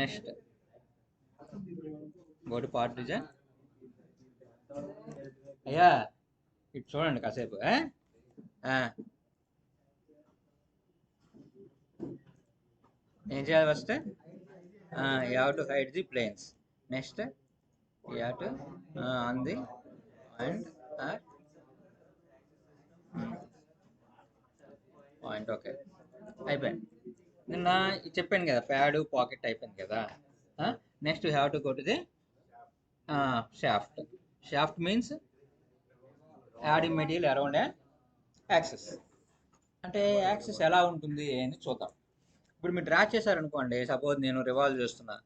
Next go to part design. అయ్యా ఇటు చూడండి కాసేపు. ఏం చేయాలి first? You have to hide the planes. Next you have to on the point point. Okay, అయిపోయింది. నిన్న చెప్పాను కదా, ప్యాడ్ పాకెట్ అయిపోయింది కదా. Next you have to go to the shaft. Shaft means adding material around axis. అంటే axis ఎలా ఉంటుంది అని చూద్దాం. ఇప్పుడు మీరు డ్రా చేశారనుకోండి, సపోజ్ నేను రివాల్వ్ చేస్తున్నా.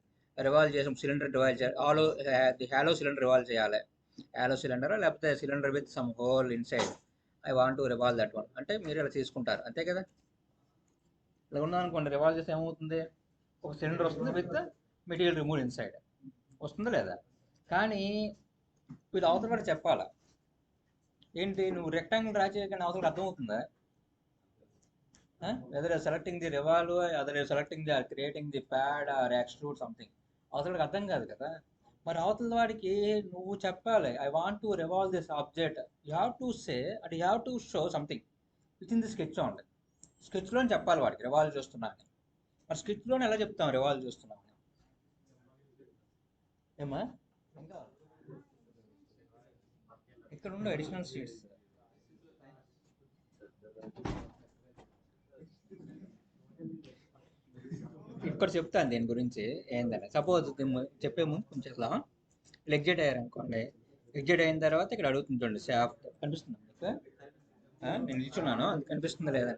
రివాల్వ్ చేసి సిలిండర్ రివాల్వ్ చేయాలి. ది హాలో సిలిండర్ రివాల్వ్ చేయాలి. హాలో సిలిండర్ లేకపోతే cylinder with some whole inside. I want to revolve that one అంటే మీరు ఇలా తీసుకుంటారు, అంతే కదా. ఇలా ఉన్నదనుకోండి, రివాల్వ్ చేస్తే ఏమవుతుంది? ఒక సిలిండర్ వస్తుంది విత్ మెటీరియల్ రిమూవ్ ఇన్సైడ్. వస్తుందా లేదా? కానీ వీళ్ళు అవతల కూడా చెప్పాలా. ఏంటి, నువ్వు రెక్టాంగిల్ డ్రా చేయగానే అవతల అర్థమవుతుందా? Whether selecting the revolve, other selecting the creating the pad or extrude something, అవతలకి అర్థం కాదు కదా. మరి అవతల వాడికి నువ్వు చెప్పాలి, I want to revolve this object. You have to say and you have to show something with in the sketch. ఉంది స్కెచ్లోనే చెప్పాలి వాడికి రివాల్వ్ చేస్తున్నాను. మరి స్కెచ్లోనే ఎలా చెప్తాం రివాల్వ్ చేస్తున్నాను? ఏమా ఇంకా ఇక్కడ ఉన్న అడిషనల్ షీట్స్ ఇక్కడ చెప్తాను దీని గురించి ఏందని. సపోజ్ చెప్పే ముందు కొంచెం ఇట్లా ఎగ్జిట్ అయ్యారు అనుకోండి. ఎగ్జిట్ అయిన తర్వాత ఇక్కడ అడుగుతుంది చూడండి, షాఫ్ట్ కనిపిస్తుంది మీకు. నేను నిల్చున్నాను, అది కనిపిస్తుందా లేదా?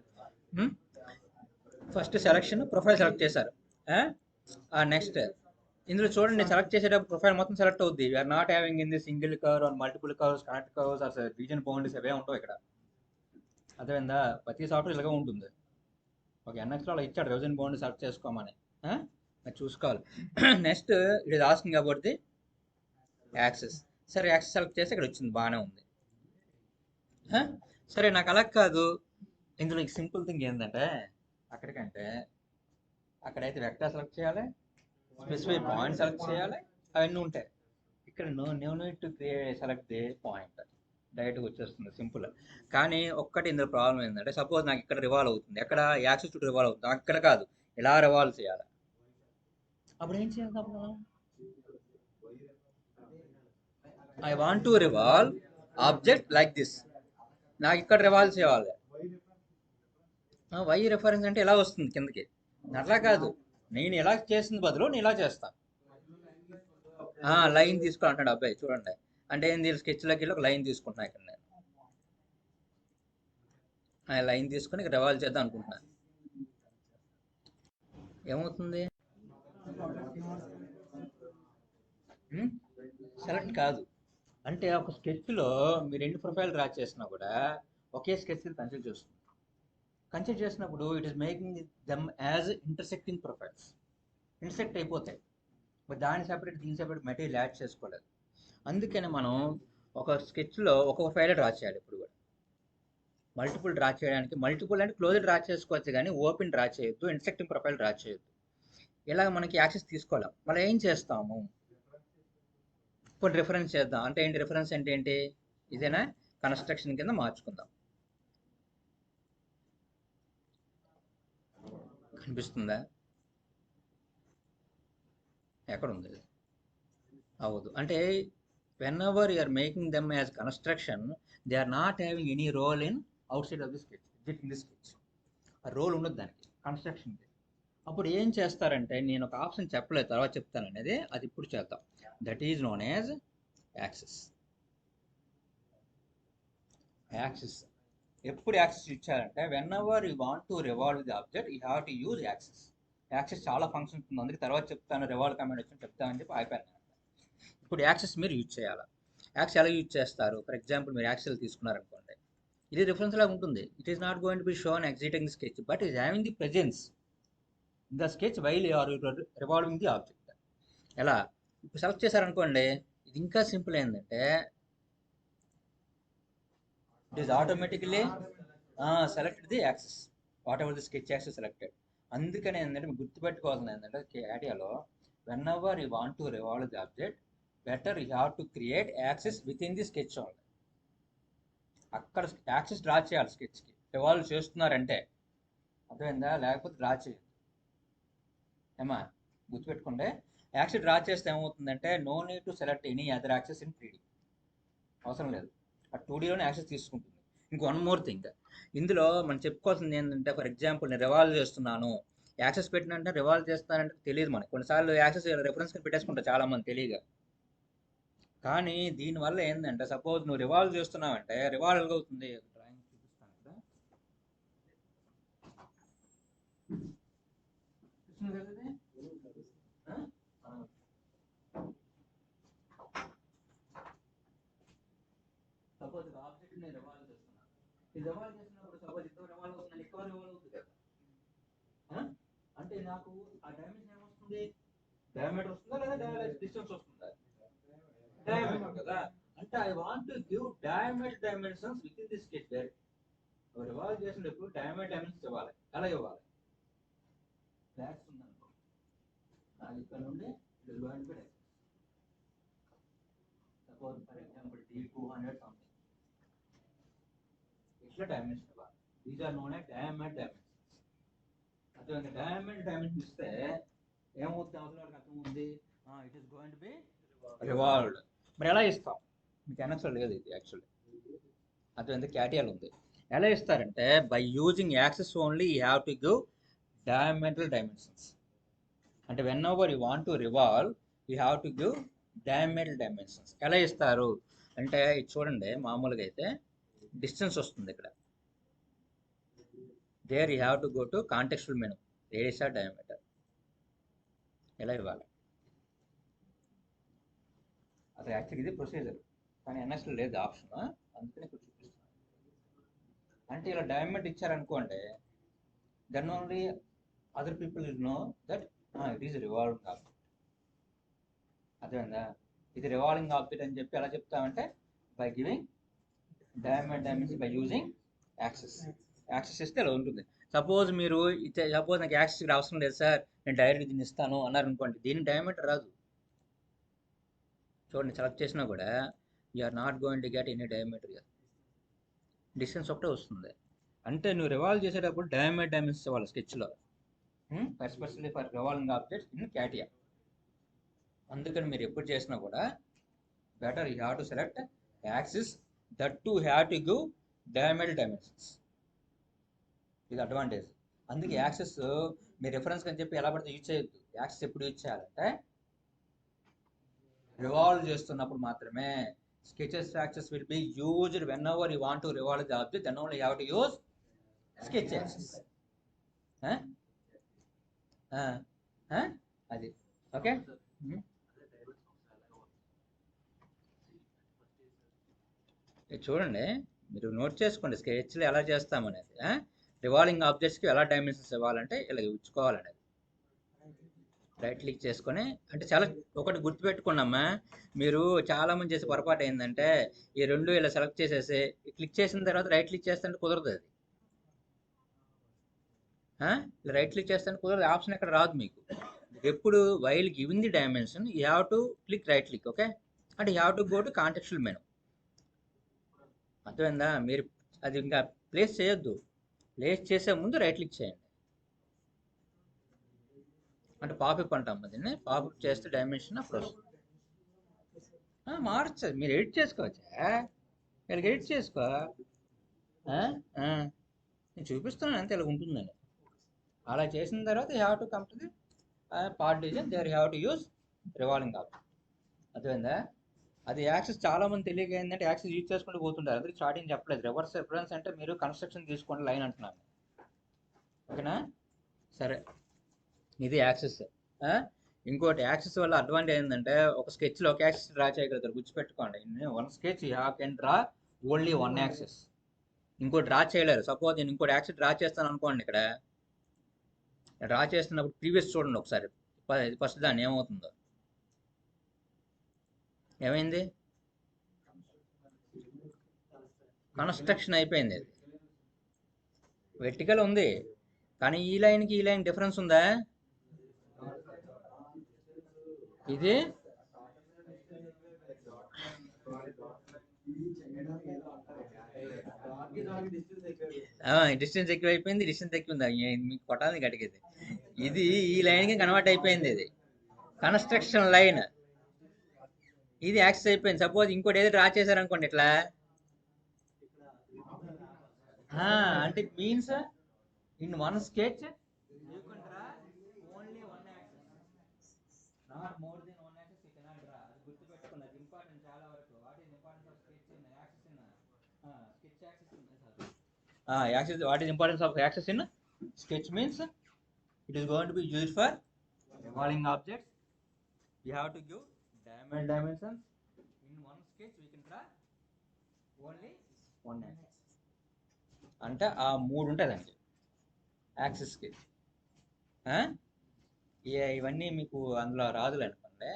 ఫస్ట్ సెలక్షన్ ప్రొఫైల్ సెలెక్ట్ చేశారు. నెక్స్ట్ ఇందులో చూడండి, సెలెక్ట్ చేసేటప్పుడు ప్రొఫైల్ మొత్తం సెలెక్ట్ అవుద్ది. We are not having in the single curve or multiple curves, connect curves or region boundaries అవే ఉంటావు ఇక్కడ. అర్థమైందా? ప్రతి సాఫ్ట్వేర్ ఇలాగే ఉంటుంది. ఓకే, ఎన్ఎక్స్లో అలా ఇచ్చాడు రీజన్ బౌండరీ సెలెక్ట్ చేసుకోమని. అది చూసుకోవాలి. Next it is asking about the access. సరే, యాక్సెస్ సెలెక్ట్ చేసి ఇక్కడ వచ్చింది, బాగానే ఉంది. సరే, నాకు అలా కాదు. ఇందులో సింపుల్ థింగ్ ఏంటంటే, అక్కడికంటే అక్కడైతే వెక్టర్ సెలెక్ట్ చేయాలి, స్పెసిఫై పాయింట్ సెలెక్ట్ చేయాలి, అవన్నీ ఉంటాయి. ఇక్కడ no need to select the point, డైరెక్ట్గా వచ్చేస్తుంది, సింపుల్. కానీ ఒక్కటి ఇందులో ప్రాబ్లం ఏంటంటే, సపోజ్ నాకు ఇక్కడ రివాల్వ్ అవుతుంది, ఎక్కడ యాక్సెస్ చుట్టూ రివాల్వ్ అవుతుంది, అక్కడ కాదు, ఇలా రివాల్వ్ చేయాలి. అప్పుడు ఏం చేయాలి? అప్పుడు I want to revolve object like this. నాకు ఇక్కడ రివాల్వ్ చేయాలి. వై రిఫరెన్స్ అంటే ఎలా వస్తుంది కిందకి, అట్లా కాదు. నేను ఇలా చేసిన బదులు నేను ఇలా చేస్తాను. లైన్ తీసుకో అంటాడు అబ్బాయి, చూడండి. అంటే ఏంది, స్కెచ్లోకి వెళ్ళి ఒక లైన్ తీసుకుంటున్నా. ఇక్కడ నేను లైన్ తీసుకుని రివాల్వ్ చేద్దాం అనుకుంటున్నాను. ఏమవుతుంది? సెలెక్ట్ కాదు. అంటే ఒక స్కెచ్లో మీరు ఎన్ని ప్రొఫైల్ డ్రా చేసినా కూడా ఒకే స్కెచ్ కన్సిడర్ చేస్తుంది. కన్సిడర్ చేసినప్పుడు it is making them as intersecting profiles. Intersect అయిపోతాయి. మరి దాని సెపరేట్ దీని సెపరేట్ మెటీరియల్ యాడ్ చేసుకోలేదు. అందుకని మనం ఒక స్కెచ్లో ఒక ప్రొఫైల్ డ్రా చేయాలి. ఇప్పుడు కూడా మల్టిపుల్ డ్రా చేయడానికి, మల్టిపుల్ అంటే క్లోజ్ డ్రా చేసుకోవచ్చు, కానీ ఓపెన్ డ్రా చేయొద్దు, ఇంటర్సెక్టింగ్ ప్రొఫైల్ డ్రా చేయొద్దు. ఇలాగ మనకి యాక్సెస్ తీసుకోవాలి. మళ్ళీ ఏం చేస్తాము? ఇప్పుడు రిఫరెన్స్ చేద్దాం. అంటే ఏంటి రిఫరెన్స్ అంటే ఏంటి? ఇదేనా కన్స్ట్రక్షన్ కింద మార్చుకుందాం. కనిపిస్తుందా? ఎక్కడుంది? అవదు. అంటే whenever you're making them as construction, they are not having any role in outside of the sketch, in the sketch. ఆ రోల్ ఉండదు దానికి, కన్స్ట్రక్షన్కి. అప్పుడు ఏం చేస్తారంటే, నేను ఒక ఆప్షన్ చెప్పలేదు, తర్వాత చెప్తాను అనేది, అది ఇప్పుడు చేద్దాం. That is known as access. Access ఎప్పుడు యాక్సెస్ ఇచ్చారంటే, when ever you want to revolve the object, you have to use access. Access చాలా ఫంక్షన్స్ ఉంది, అందుకే తర్వాత చెప్తాను, రివాల్వ్ కమాండ్ వచ్చి చెప్తానని చెప్పి అయిపోయాను. ఇప్పుడు యాక్సెస్ మీరు యూజ్ చేయాలి. యాక్సెస్ ఎలా యూజ్ చేస్తారు? ఫర్ ఎగ్జాంపుల్ మీరు యాక్సెల్ తీసుకున్నారనుకోండి, ఇది రిఫరెన్స్ లాగా ఉంటుంది. It is not going to be shown exiting sketch, but is having the presence in the sketch while you are revolving the object. ఎలా? ఇప్పుడు సెలెక్ట్ చేశారనుకోండి, ఇది ఇంకా సింపుల్ ఏంటంటే, it is automatically select the axis, whatever the sketch axis selected. అందుకని ఏంటంటే మీరు గుర్తుపెట్టుకోవాల్సింది ఏంటంటే క్యాటియాలో whenever you want to revolve the object better you have to create axis with in the sketch only. అక్కడ axis draw చేయాలి స్కెచ్కి revolve చేస్తున్నారంటే, అర్థమైందా? లేకపోతే డ్రా చేయాలి ఏమా గుర్తుపెట్టుకుంటే. యాక్సిస్ డ్రా చేస్తే ఏమవుతుందంటే no need to select any other axis in 3D, అవసరం లేదు. ఆ 2Dలోనే యాక్సెస్ తీసుకుంటుంది. ఇంకో వన్ మోర్ థింగ్ ఇందులో మనం చెప్పుకోవాల్సింది ఏంటంటే, ఫర్ ఎగ్జాంపుల్ నేను రివాల్వ్ చేస్తున్నాను, యాక్సెస్ పెట్టినంటే రివాల్వ్ చేస్తానంటే తెలియదు మనకి. కొన్నిసార్లు యాక్సెస్ రెఫరెన్స్ పెట్టేసుకుంటారు చాలా మంది తెలియగా. కానీ దీనివల్ల ఏంటంటే సపోజ్ నువ్వు రివాల్వ్ చేస్తున్నావంటే రివాల్వ్ అవుతుంది. డ్రాయింగ్ చూపిస్తాను కదా, సపోజ్ ఆబ్జెక్ట్ నేను రివాల్వ్ చేస్తున్నాను. ఈ రివాల్వ్ చేసినప్పుడు సపోజ్ ఎక్కువ రివాల్వ్ అవుతుంది, ఎక్కువ రివాల్వ్ అవుతుంది కదా. అంటే నాకు ఆ డైమెన్షన్ ఏమొస్తుంది, డయామీటర్ వస్తుందా లేదా డిస్టెన్స్ వస్తుందా? డయామీటర్ కదా. అంటే I want to give diameter dimensions with in the sketch. Direct revolve చేసినప్పుడు డయామీటర్ డైమెన్షన్స్ ఇవ్వాలి. ఎలా ఇవ్వాలి? ఫ్లాట్స్ ఉందనుకో, అది ఇక్కడ నుండి suppose for example D200 something, ఇట్లా డైమెన్షన్ ఇవ్వాలి. These are known as diameter dimensions. అదే డయామీటర్ డైమెన్షన్ ఇస్తే ఏమవుతుంది, అవసరం అర్థమవుతుంది, it is going to be revolved. మరి ఎలా ఇస్తాం? మీకు ఎన్ఎక్స్ఎల్ లేదు ఇది యాక్చువల్లీ, అదే క్యాటియాల్ ఉంది. ఎలా ఇస్తారంటే by using axis only you have to give diameter dimensions. అంటే whenever you want to revolve you have to give diameter dimensions. ఎలా ఇస్తారు అంటే ఇది చూడండి, మామూలుగా అయితే డిస్టెన్స్ వస్తుంది ఇక్కడ. There you have to go to contextual menu, radius or diameter. ఎలా ఇవ్వాలి? అసలు యాక్చువల్లీ ఇది ప్రొసీజర్, కానీ ఎన్ఎస్లో లేదు ఆప్షన్, అందుకని ఇక్కడ చూపిస్తాను. అంటే ఇలా డయామీటర్ ఇచ్చారనుకోండి, then only other people will know that it is revolving object. అర్థమైందా? ఇది రివాల్వింగ్ ఆబ్జెక్ట్ అని చెప్పి ఎలా చెప్తామంటే by giving diameter dimension by using axis. Axis ఇస్తే ఇలా ఉంటుంది. సపోజ్ మీరు సపోజ్ నాకు యాక్సెస్ ఇక్కడ అవసరం లేదు సార్, నేను డైరెక్ట్ దీన్ని ఇస్తాను అన్నారు అనుకోండి, దీని డయామీటర్ రాదు. చూడండి సెలెక్ట్ చేసినా కూడా you're not going to get any diameter, distance ఒకటే వస్తుంది. అంటే నువ్వు రివాల్వ్ చేసేటప్పుడు డయామీటర్ డైమెన్షన్స్ ఇవ్వాలి స్కెచ్లో, especially for revolving objects in CATIA. అందుకని మీరు ఎప్పుడు చేసినా కూడా better you have to select axis, that to have to give diameter dimensions. ఇది అడ్వాంటేజ్. అందుకే యాక్సెస్ మీ రిఫరెన్స్ అని చెప్పి ఎలా పడితే యూజ్ చేయొద్దు. యాక్సెస్ ఎప్పుడు యూజ్ చేయాలంటే రివాల్వ్ చేస్తున్నప్పుడు మాత్రమే. Sketches axis will be used whenever you want to revolve the object, then only you have to use sketch axis. అది ఓకే. చూడండి మీరు నోట్ చేసుకోండి స్కెచ్లు ఎలా చేస్తామనేది. రివాల్వింగ్ ఆబ్జెక్ట్స్కి ఎలా డైమెన్షన్స్ ఇవ్వాలంటే ఇలా ఇచ్చుకోవాలనేది. రైట్ క్లిక్ చేసుకొని, అంటే చాలా ఒకటి గుర్తుపెట్టుకున్నామా, మీరు చాలామంది చేసే పొరపాటు ఏంటంటే ఈ రెండు ఇలా సెలెక్ట్ చేసేసి క్లిక్ చేసిన తర్వాత రైట్ క్లిక్ చేస్తే కుదరదు. అది ఇలా రైట్ క్లిక్ చేస్తే కుదరదు, ఆప్షన్ ఎక్కడ రాదు మీకు. ఎప్పుడు while giving the dimension you have to click right click, okay. అంటే you have to go to contextual menu. అర్థమైందా? మీరు అది ఇంకా ప్లేస్ చేయొద్దు, ప్లేస్ చేసే ముందు రైట్ క్లిక్ చేయండి. అంటే పాపప్ అంటాం దీన్ని, పాపప్ చేస్తే డైమెన్షన్ అప్పుడు వస్తుంది. మార్చదు, మీరు ఎడిట్ చేసుకోవచ్చా, వీళ్ళకి ఎడిట్ చేసుకో. నేను చూపిస్తున్నాను అంతే ఇలా ఉంటుందని. అలా చేసిన తర్వాత you have to come to the part division, there you have to use revolving object. అర్థమైందా? అది యాక్సెస్ చాలా మంది తెలియక ఏంటంటే యాక్సెస్ యూజ్ చేసుకుంటూ పోతుంటారు. అందుకే స్టార్టింగ్ చెప్పలేదు. రివర్స్ రిఫరెన్స్ అంటే మీరు కన్స్ట్రక్షన్ తీసుకోండి లైన్ అంటున్నాను, ఓకేనా? సరే, ఇది యాక్సెస్. ఇంకోటి యాక్సెస్ వల్ల అడ్వాంటేజ్ ఏంటంటే ఒక స్కెచ్లో ఒక యాక్సెస్ డ్రా చేయగలుగుతారు. గుర్తుపెట్టుకోండి, one sketch you can draw only one access. ఇంకోటి డ్రా చేయలేరు. సపోజ్ నేను ఇంకోటి యాక్సెస్ డ్రా చేస్తాను అనుకోండి, ఇక్కడ డ్రా చేస్తున్నప్పుడు ప్రీవియస్ చూడండి ఒకసారి, ఫస్ట్ దాన్ని ఏమవుతుందో. ఏమైంది? కన్స్ట్రక్షన్ అయిపోయింది. అది వెర్టికల్ ఉంది కానీ ఈ లైన్కి ఈ లైన్ డిఫరెన్స్ ఉందా? ఇది డిస్టెన్స్ ఎక్కువ అయిపోయింది, డిస్టెన్స్ ఎక్కువ ఉంది, మీకు కొట్టాలని గడిగేది. ఇది ఈ లైన్కి కన్వర్ట్ అయిపోయింది, ఇది కన్స్ట్రక్షన్ లైన్, ఇది యాక్సెస్ అయిపోయింది. సపోజ్ ఇంకోటి ఏదో డ్రా చేశారనుకోండి ఇట్లా, అంటే it means in one sketch you can draw only one access, not more than one access you cannot draw. అది గుర్తుపెట్టుకున్నది, అది ఇంపార్టెంట్ చాలా వరకు. What is importance of sketch in access in sketch access in access, what is importance of access in sketch means it is going to be used for revolving objects. We have to give dimensions. In one sketch we can draw only one axis. అంటే ఆ మూడు ఉంటుందండి యాక్సిస్కి. ఇవన్నీ మీకు అందులో రాదులే అనుకోండి,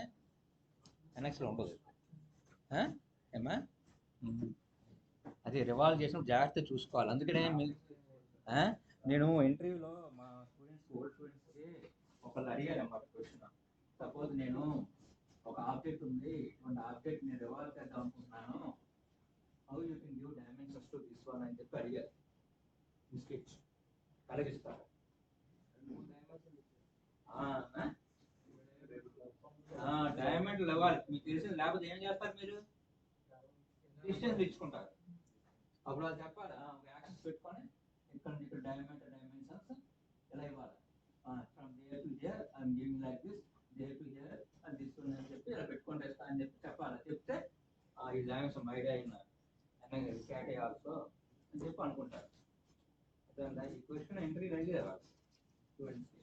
ఎన్ఎక్స్లో ఉండదు ఏమా. అది రివాల్వ్ చేసినప్పుడు జాగ్రత్తగా చూసుకోవాలి. అందుకనే నేను ఇంటర్వ్యూలో మా స్టూడెంట్స్, ఓల్డ్ స్టూడెంట్స్కి ఒకళ్ళు అడిగారు అన్నమాట క్వశ్చన్. సపోజ్ నేను ఒక ఆబ్జెక్ట్ ఉంది, ఇటువంటి ఆబ్జెక్ట్ నేను రివాల్వ్ చేద్దాం అనుకుంటున్నాను, how you can give dimensions to this one అని చెప్పి అడిగారు. స్కెచ్ కలిగిస్తారు, డైమెన్షన్ ఇవ్వాలి మీకు తెలిసింది, లేకపోతే ఏం చేస్తారు మీరు? డిస్టెన్స్ ఇచ్చుకుంటారు. అప్పుడు అది చెప్పాలి, ఒక యాక్సెస్ పెట్టుకొని ఇక్కడ డైమెన్షన్స్ ఎలా ఇవ్వాలి, from there to there I'm giving like this, there to there అని తీసుకుని అని చెప్పి ఇలా పెట్టుకొని తెస్తా అని చెప్పి చెప్పాలి. చెప్తే ఈ డైమెన్షన్ ఐడియా అయినా క్యాట్ ఆల్సో అని చెప్పి అనుకుంటారు. ఈ క్వశ్చన్ ఎంట్రీ అడిగారు స్టూడెంట్స్కి.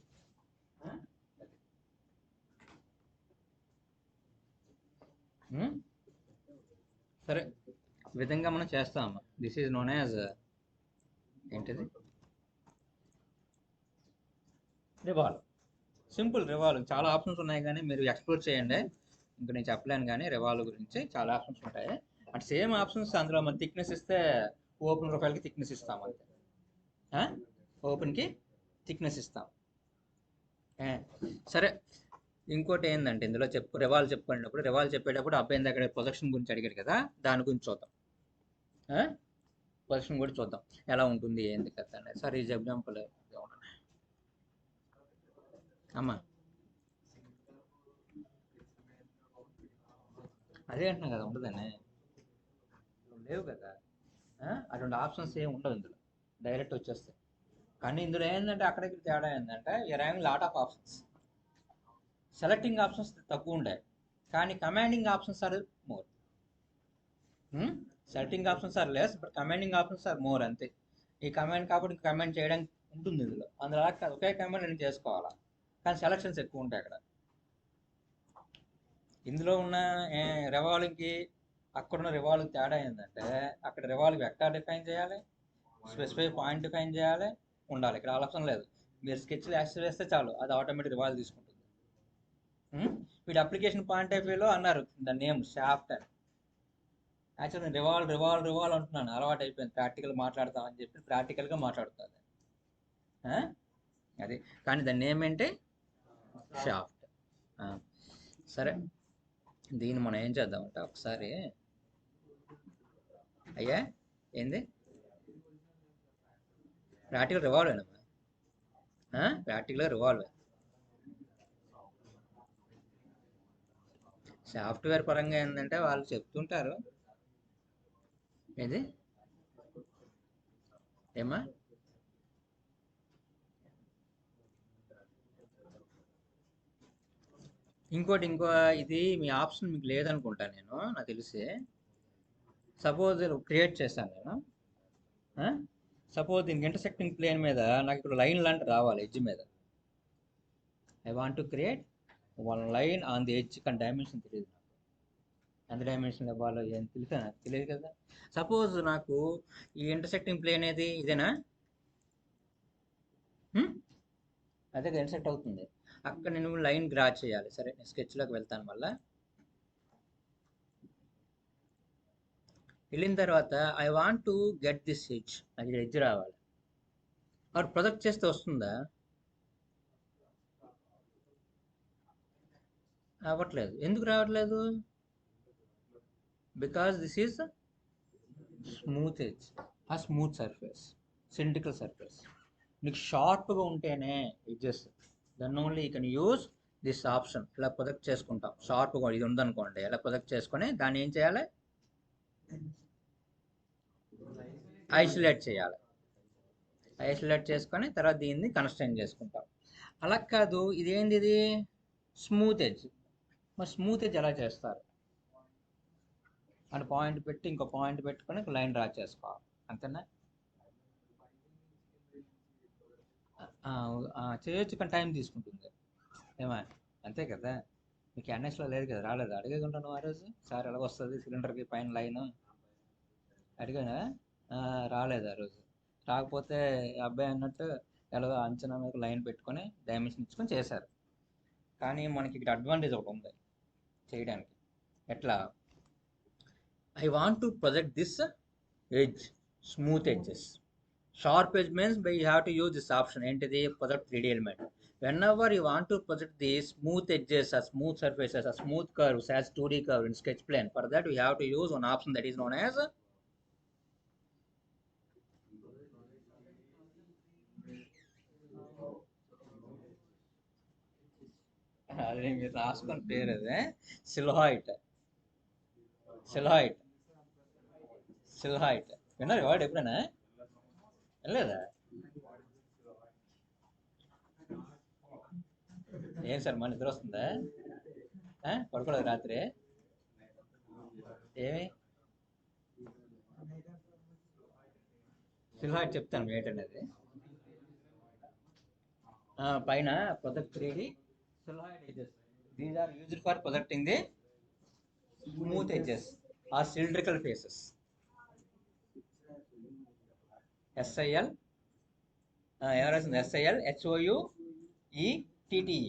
సరే, ఈ విధంగా మనం చేస్తాము. దిస్ ఈజ్ నోన్ యాజ్ ఏంటిది, రివాల్వ్. Simple revolve. చాలా ఆప్షన్స్ ఉన్నాయి, కానీ మీరు ఎక్స్ప్లోర్ చేయండి. ఇంకా నేను చెప్పలేను, కానీ రివాల్వ్ గురించి చాలా ఆప్షన్స్ ఉంటాయి. అంటే సేమ్ ఆప్షన్స్ అందులో మన థిక్నెస్ ఇస్తే ఓపెన్ ప్రొఫైల్కి థిక్నెస్ ఇస్తాం అంతే, ఓపెన్కి థిక్నెస్ ఇస్తాం. సరే, ఇంకోటి ఏంటంటే ఇందులో రివాల్వ్ చెప్పుకునేటప్పుడు, రివాల్వ్ చెప్పేటప్పుడు అబ్బాయి దగ్గర ప్రొజెక్షన్ గురించి అడిగాడు కదా, దాని గురించి చూద్దాం. ప్రొజెక్షన్ కూడా చూద్దాం ఎలా ఉంటుంది ఏంది కదా అనేది. సరే, ఈ ఎగ్జాంపుల్ అమ్మా, అదే అంటున్నా కదా, ఉండదని లేవు కదా, అటువంటి ఆప్షన్స్ ఏమి ఉండవు ఇందులో, డైరెక్ట్ వచ్చేస్తాయి. కానీ ఇందులో ఏంటంటే అక్కడికి తేడా ఏంటంటే you're having lot of options. Selecting options తక్కువ ఉంటాయి, కానీ commanding options are more. Selecting options are less, but commanding options are more అంతే. ఈ కమాండ్ కాబట్టి కమాండ్ చేయడానికి ఉంటుంది ఇందులో, అందులో ఒకే కమాండ్ నేను చేసుకోవాలా, కానీ సెలక్షన్స్ ఎక్కువ ఉంటాయి అక్కడ. ఇందులో ఉన్న రివాల్వ్కి అక్కడున్న రివాల్వ్ తేడా ఏంటంటే, అక్కడ రివాల్వ్ వెక్టార్ డిఫైన్ చేయాలి, స్పెసిఫై పాయింట్ డిఫైన్ చేయాలి, ఉండాలి. ఇక్కడ ఆప్షన్ లేదు, మీరు స్కెచ్లు యాక్సెస్ చేస్తే చాలు, అది ఆటోమేటిక్ రివాల్వ్ తీసుకుంటుంది. వీడి అప్లికేషన్ పాయింట్ ఆఫ్ వ్యూలో అన్నారు ద నేమ్ షాఫ్ట్ అని. యాక్చువల్ నేను రివాల్వ్ అంటున్నాను, అలవాటు అయిపోయింది. ప్రాక్టికల్ మాట్లాడతామని చెప్పి ప్రాక్టికల్గా మాట్లాడుతుంది అది, కానీ దాని నేమ్ ఏంటి? షాఫ్ట్. సరే, దీన్ని మనం ఏం చేద్దామంటే ఒకసారి, అయ్యా ఏంది ప్రాక్టికల్ రివాల్వ్ అయినా, ప్రాక్టికల్గా రివాల్వ్. సాఫ్ట్వేర్ పరంగా ఏంటంటే వాళ్ళు చెప్తుంటారు, ఏది ఏమా ఇంకో ఇది మీ ఆప్షన్ మీకు లేదనుకుంటా నేను, నాకు తెలిసి. సపోజ్ క్రియేట్ చేశాను నేను, సపోజ్ దీనికి ఇంటర్సెక్టింగ్ ప్లేన్ మీద నాకు ఇక్కడ లైన్ లాంటి రావాలి ఎడ్జ్ మీద. I want to create one line on the edge, కానీ డైమెన్షన్ తెలియదు నాకు, ఎంత డైమెన్షన్ ఇవ్వాలో ఏం తెలియదు కదా. సపోజ్ నాకు ఈ ఇంటర్సెక్టింగ్ ప్లేన్ ఏది, ఇదేనా? అదే ఇంటర్సెక్ట్ అవుతుంది, అక్కడ నేను లైన్ డ్రా చేయాలి. సరే, నేను స్కెచ్లోకి వెళ్తాను. మళ్ళీ వెళ్ళిన తర్వాత I want to get this edge, నాకు ఎడ్జ్ రావాలి. ఆర్ ప్రొజెక్ట్ చేస్తే వస్తుందా? అవ్వట్లేదు. ఎందుకు రావట్లేదు? Because this is smooth edge, ఆ స్మూత్ సర్ఫేస్, సిలిండ్రికల్ సర్ఫేస్. నీకు షార్ప్గా ఉంటేనే edges, then only you can use this option. ఇలా ప్రొజెక్ట్ చేసుకుంటాం. షార్ప్గా ఇది ఉందనుకోండి, ఇలా ప్రొజెక్ట్ చేసుకొని దాన్ని ఏం చేయాలి? ఐసోలేట్ చేయాలి. ఐసోలేట్ చేసుకొని తర్వాత దీన్ని కన్స్ట్రైన్ చేసుకుంటాం. అలా కాదు, ఇదేంది ఇది స్మూత్ ఎడ్జ్. మరి స్మూత్ ఎడ్జ్ ఎలా చేస్తారు అంటే పాయింట్ పెట్టి ఇంకో పాయింట్ పెట్టుకొని లైన్ డ్రా చేసుకోవాలి, అంతేనా? చేయొచ్చు, కానీ టైం తీసుకుంటుంది. ఏమా, అంతే కదా? మీకు ఎన్ఎస్లో లేదు కదా, రాలేదు, అడిగేకుంటాను ఆ రోజు. సార్ ఎలా వస్తుంది సిలిండర్కి పైన లైన్ అడిగానా? రాలేదు ఆ రోజు. రాకపోతే అబ్బాయి అన్నట్టు ఎలాగో అంచనా మీద లైన్ పెట్టుకొని డైమెన్షన్ ఇచ్చుకొని చేశారు. కానీ మనకి ఇక్కడ అడ్వాంటేజ్ ఒకటి ఉంది చేయడానికి. ఎట్లా? I want to project this edge, smooth edges. Sharp edge means by you have to use this option into the project 3D element. Whenever you want to project the smooth edges or smooth surfaces or smooth curves as 2D curve in sketch plane, for that we have to use one option that is known as అదే మీరు రాసుకున్న పేరు అదే, సిల్హాయిట్. సిల్హాయిట్, సిల్హాయిట్. విన్నారు వాడు ఎప్పుడైనా? వినలేదా? ఏం సార్ మన నిద్ర వస్తుందా? పడుకోలేదు రాత్రి? ఏమి? సిల్హాయిట్ చెప్తాను ఏంటనేది. పైన project 3D silhouette edges. These are used for projecting the smooth edges or cylindrical faces. SIL, ఎవరు రాసింది? SIL HOUETTE.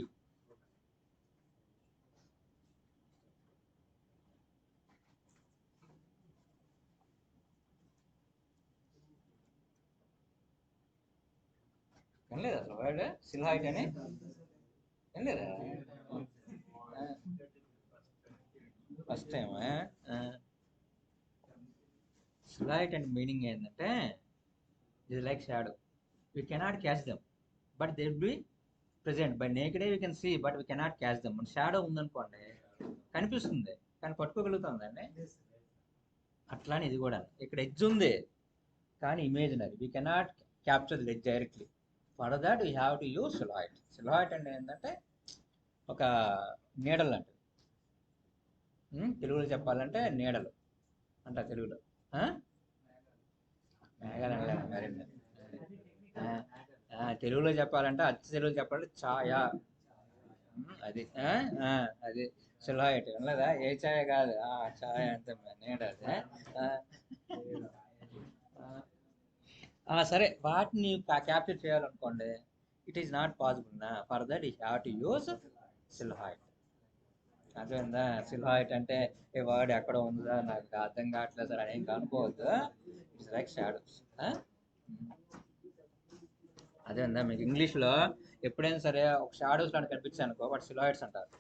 వినలేదు అసలు వర్డ్ సిల్హాయిట్ అని? వినలేదా? First time. సిల్హాయిట్ అంటే మీనింగ్ ఏంటంటే ఇది like shadow. We cannot catch them, but they will be present. By naked eye we can see, but we cannot catch them. మన షాడో ఉందనుకోండి, కనిపిస్తుంది కానీ పట్టుకోగలుగుతుందండి. అట్లానే ఇది కూడా, ఇక్కడ ఎడ్జ్ ఉంది కానీ imaginary, we cannot capture the edge directly. For that we have to use silhouette. Silhouette అంటే ఏంటంటే ఒక నీడలు లాంటిది. తెలుగులో చెప్పాలంటే నీడలు అంట తెలుగులో. మేఘాలు అనలేదు మరి. తెలుగులో చెప్పాలంటే, అచ్చ తెలుగులో చెప్పాలంటే ఛాయ. అది అది సిల్హాయిట్. అనలేదా? ఏ ఛాయ కాదు, ఛాయ అంటే నీడ. అది సరే, వాటిని క్యాప్చర్ చేయాలనుకోండి, ఇట్ ఈస్ నాట్ పాసిబుల్ నా. For that you have to use silhouette. అర్థమైందా? సిల్హాయిట్ అంటే ఏ వర్డ్ ఎక్కడ ఉందా నాకు అర్థం కావట్లేదు సార్ అని ఏం కనుకోవద్దు. It's like shadows. అదేందా మీకు ఇంగ్లీష్లో ఎప్పుడైనా సరే ఒక షాడోస్ లాంటి కనిపించాయి అనుకో, వాటి సిలాయిడ్స్ అంటారు.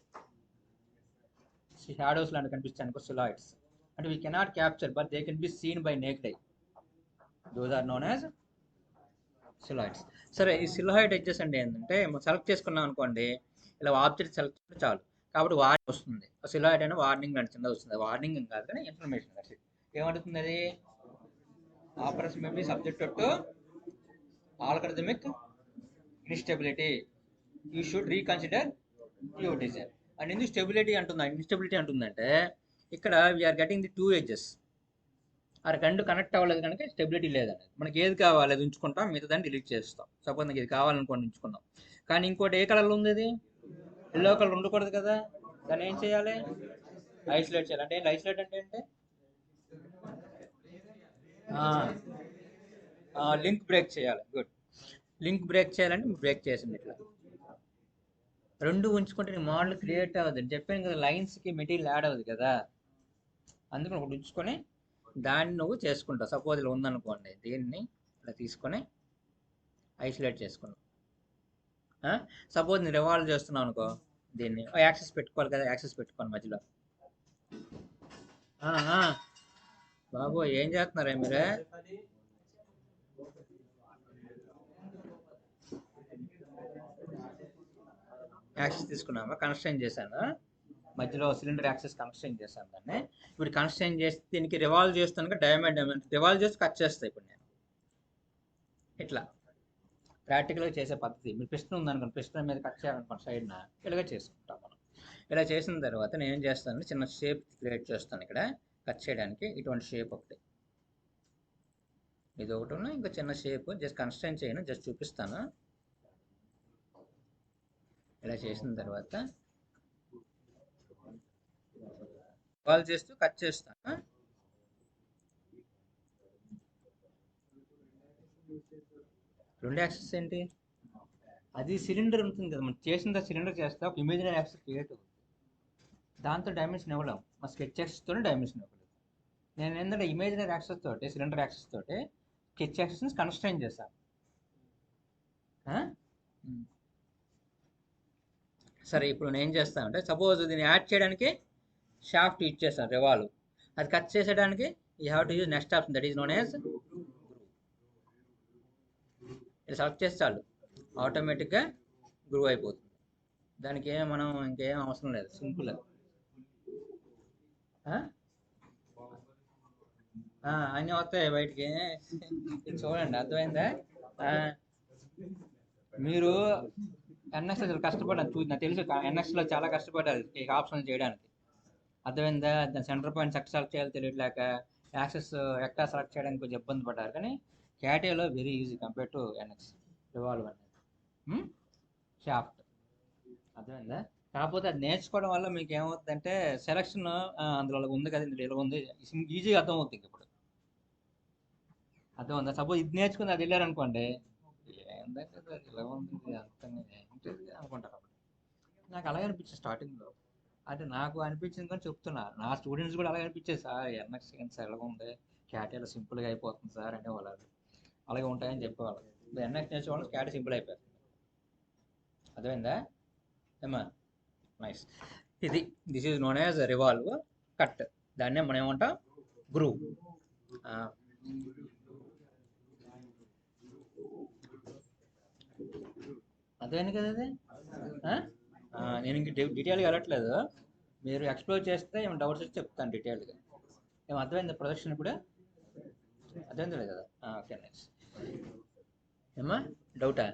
షాడోస్ లాంటి కనిపించాయి అనుకో, సిలాయిడ్స్. అంటే we cannot capture, but they can be seen by naked eye. Those are known as silhouettes. సరే, ఈ సిల్హాయిట్ ఎడ్జెస్ అంటే ఏంటంటే మనం సెలెక్ట్ చేసుకున్నాం అనుకోండి, ఇలా ఆబ్జెక్ట్ సెలెక్ట్ చేస్తే చాలు, కాబట్టి వార్నింగ్ వస్తుంది. సిల్హాయిట్ అయినా వార్నింగ్ అంటే చిన్నది వస్తుంది. వార్నింగ్ కాదు కానీ ఇన్ఫర్మేషన్. అది ఏమడుతుంది? అది operation may be subjected to algorithmic instability. You should reconsider your design. And in the stability అంటుందా, ఇన్స్టెబిలిటీ అంటుందంటే ఇక్కడ వీఆర్ గెటింగ్ ది 2 ఎడ్జెస్. ఆ రెండు కనెక్ట్ అవ్వలేదు కనుక స్టెబిలిటీ లేదండి. మనకి ఏది కావాలి అది ఉంచుకుంటాం, మిగతా దాన్ని డిలీట్ చేస్తాం. సపోజ్ నాకు ఇది కావాలనుకోండి ఉంచుకుందాం. కానీ ఇంకోటి ఏ కలర్లో ఉంది? ఇది ఎల్లో కలర్ ఉండకూడదు కదా. దాన్ని ఏం చేయాలి? ఐసోలేట్ చేయాలి. అంటే ఐసోలేట్ అంటే ఏంటి? లింక్ బ్రేక్ చేయాలి. గుడ్. లింక్ బ్రేక్ చేయాలంటే బ్రేక్ చేసింది. ఇట్లా రెండు ఉంచుకుంటే నీ మోడల్ క్రియేట్ అవ్వదు అని చెప్పాను కదా. లైన్స్కి మెటీరియల్ యాడ్ అవ్వదు కదా, అందుకని ఒకటి ఉంచుకొని దాన్ని నువ్వు చేసుకుంటావు. సపోజ్ ఇలా ఉందనుకోండి, దీన్ని ఇలా తీసుకొని ఐసోలేట్ చేసుకున్నాం. సపోజ్ నేను రివాల్వ్ చేస్తున్నాను అనుకో, దీన్ని యాక్సెస్ పెట్టుకోవాలి కదా, యాక్సెస్ పెట్టుకోండి మధ్యలో. ఆ, ఆ, బాబు ఏం చేస్తున్నారా మీరే? యాక్సెస్ తీసుకున్నామా, కన్స్ట్రైన్ చేశాను, మధ్యలో సిలిండర్ యాక్సెస్ కన్స్ట్రైన్ చేశాను దాన్ని. ఇప్పుడు కన్స్ట్రైన్ చేసి దీనికి రివాల్వ్ చేస్తాను, డైమండ్ రివాల్వ్ చేసి కట్ చేస్తాను ఇప్పుడు నేను. ఇట్లా ప్రాక్టికల్గా చేసే పద్ధతి. మీరు పిస్టన్ ఉందనుకోండి, పిస్టన్ మీద కట్ చేయాలనుకోండి సైడ్న, ఇలాగే చేసుకుంటాం మనం. ఇలా చేసిన తర్వాత నేను ఏం చేస్తాను, చిన్న షేప్ క్రియేట్ చేస్తాను ఇక్కడ కట్ చేయడానికి. ఇటువంటి షేప్ ఒకటి, ఇది ఒకటి ఉన్న ఇంకా చిన్న షేప్ జస్ట్ కన్స్ట్రైన్ చేయను, జస్ట్ చూపిస్తాను. ఇలా చేసిన తర్వాత కాల్ చేస్తూ కట్ చేస్తాను. రెండు యాక్సెస్ ఏంటి, అది సిలిండర్ ఉంటుంది కదా, మనం చేసిన సిలిండర్ చేస్తే ఒక ఇమేజినరీ యాక్సెస్ క్రియేట్ అవుతుంది, దాంతో డైమెన్షన్ ఇవ్వలేం, మా స్కెచ్ యాక్సెస్తోనే డైమెన్షన్ ఇవ్వలేదు. నేను ఏంటంటే ఇమేజినరీ యాక్సెస్ తోటి, సిలిండర్ యాక్సెస్ తోటి స్కెచ్ యాక్సెస్ని కన్స్ట్రైన్ చేశాను. సరే ఇప్పుడు నేను ఏం చేస్తానంటే, సపోజ్ దీన్ని యాడ్ చేయడానికి షాఫ్ట్ యూజ్ చేస్తాను, రివాల్వ్. అది కట్ చేసేయడానికి you have to use next option, that is known as groove. ఇది సెలెక్ట్ చేస్తే చాలు, ఆటోమేటిక్గా గ్రూ అయిపోతుంది. దానికి మనం ఇంకేం అవసరం లేదు, సింపుల్. అన్నీ వస్తాయి బయటికి. చూడండి, అర్థమైందా? మీరు ఎన్ఎక్స్ కష్టపడ్డాను నాకు తెలుసు, ఎన్ఎక్స్లో చాలా కష్టపడ్డారు ఈ ఆప్షన్ చేయడానికి. అర్థమైందా? దాని సెంటర్ పాయింట్ సెలెక్ట్ చేయాలి తెలియట్లేక, యాక్సెస్ ఎక్టా సెలెక్ట్ చేయడానికి కొంచెం ఇబ్బంది పడ్డారు. కానీ క్యాటియోలో very easy compare to NX revolve అనేది, షాఫ్ట్. అర్థమైందా? కాకపోతే అది నేర్చుకోవడం వల్ల మీకు ఏమవుతుందంటే సెలక్షన్ అందులో ఉంది కదా, ఇందులో ఇలా ఉంది, ఈజీగా అర్థమవుతుంది. ఇప్పుడు అర్థం ఉందా? సపోజ్ ఇది నేర్చుకుని అది వెళ్ళారనుకోండి, ఏంటంటే ఇలా ఉంది అర్థం అనుకుంటారు. అప్పుడు నాకు అలాగే అనిపించింది స్టార్టింగ్లో, అంటే నాకు అనిపించింది కానీ చెప్తున్నా, నా స్టూడెంట్స్ కూడా అలాగే అనిపించేది, సార్ ఎన్ఎక్స్ సెకండ్స్ ఎలాగ ఉంది, క్యాటియాలో సింపుల్గా అయిపోతుంది సార్ అనేవాళ్ళు. అలాగే ఉంటాయని చెప్పేవాళ్ళు. ఎన్ఎక్స్ నేర్చుకోవడం క్యాటి సింపుల్ అయిపోతుంది. అర్థమైందా ఏమా? నైస్. ఇది this is known as revolve cut, దాన్నే మనం ఏమంటాం, గ్రూవ్. అర్థమైంది కదా అది. నేను ఇంక డీటెయిల్గా వెళ్ళట్లేదు, మీరు ఎక్స్ప్లోర్ చేస్తే ఏమైనా డౌట్స్ వచ్చి చెప్తాను డీటెయిల్గా. ఏమో అర్థమైంది ప్రొడక్షన్ ఇప్పుడు? అర్థమైంది కదా? Okay nice. ఏమా డౌటా?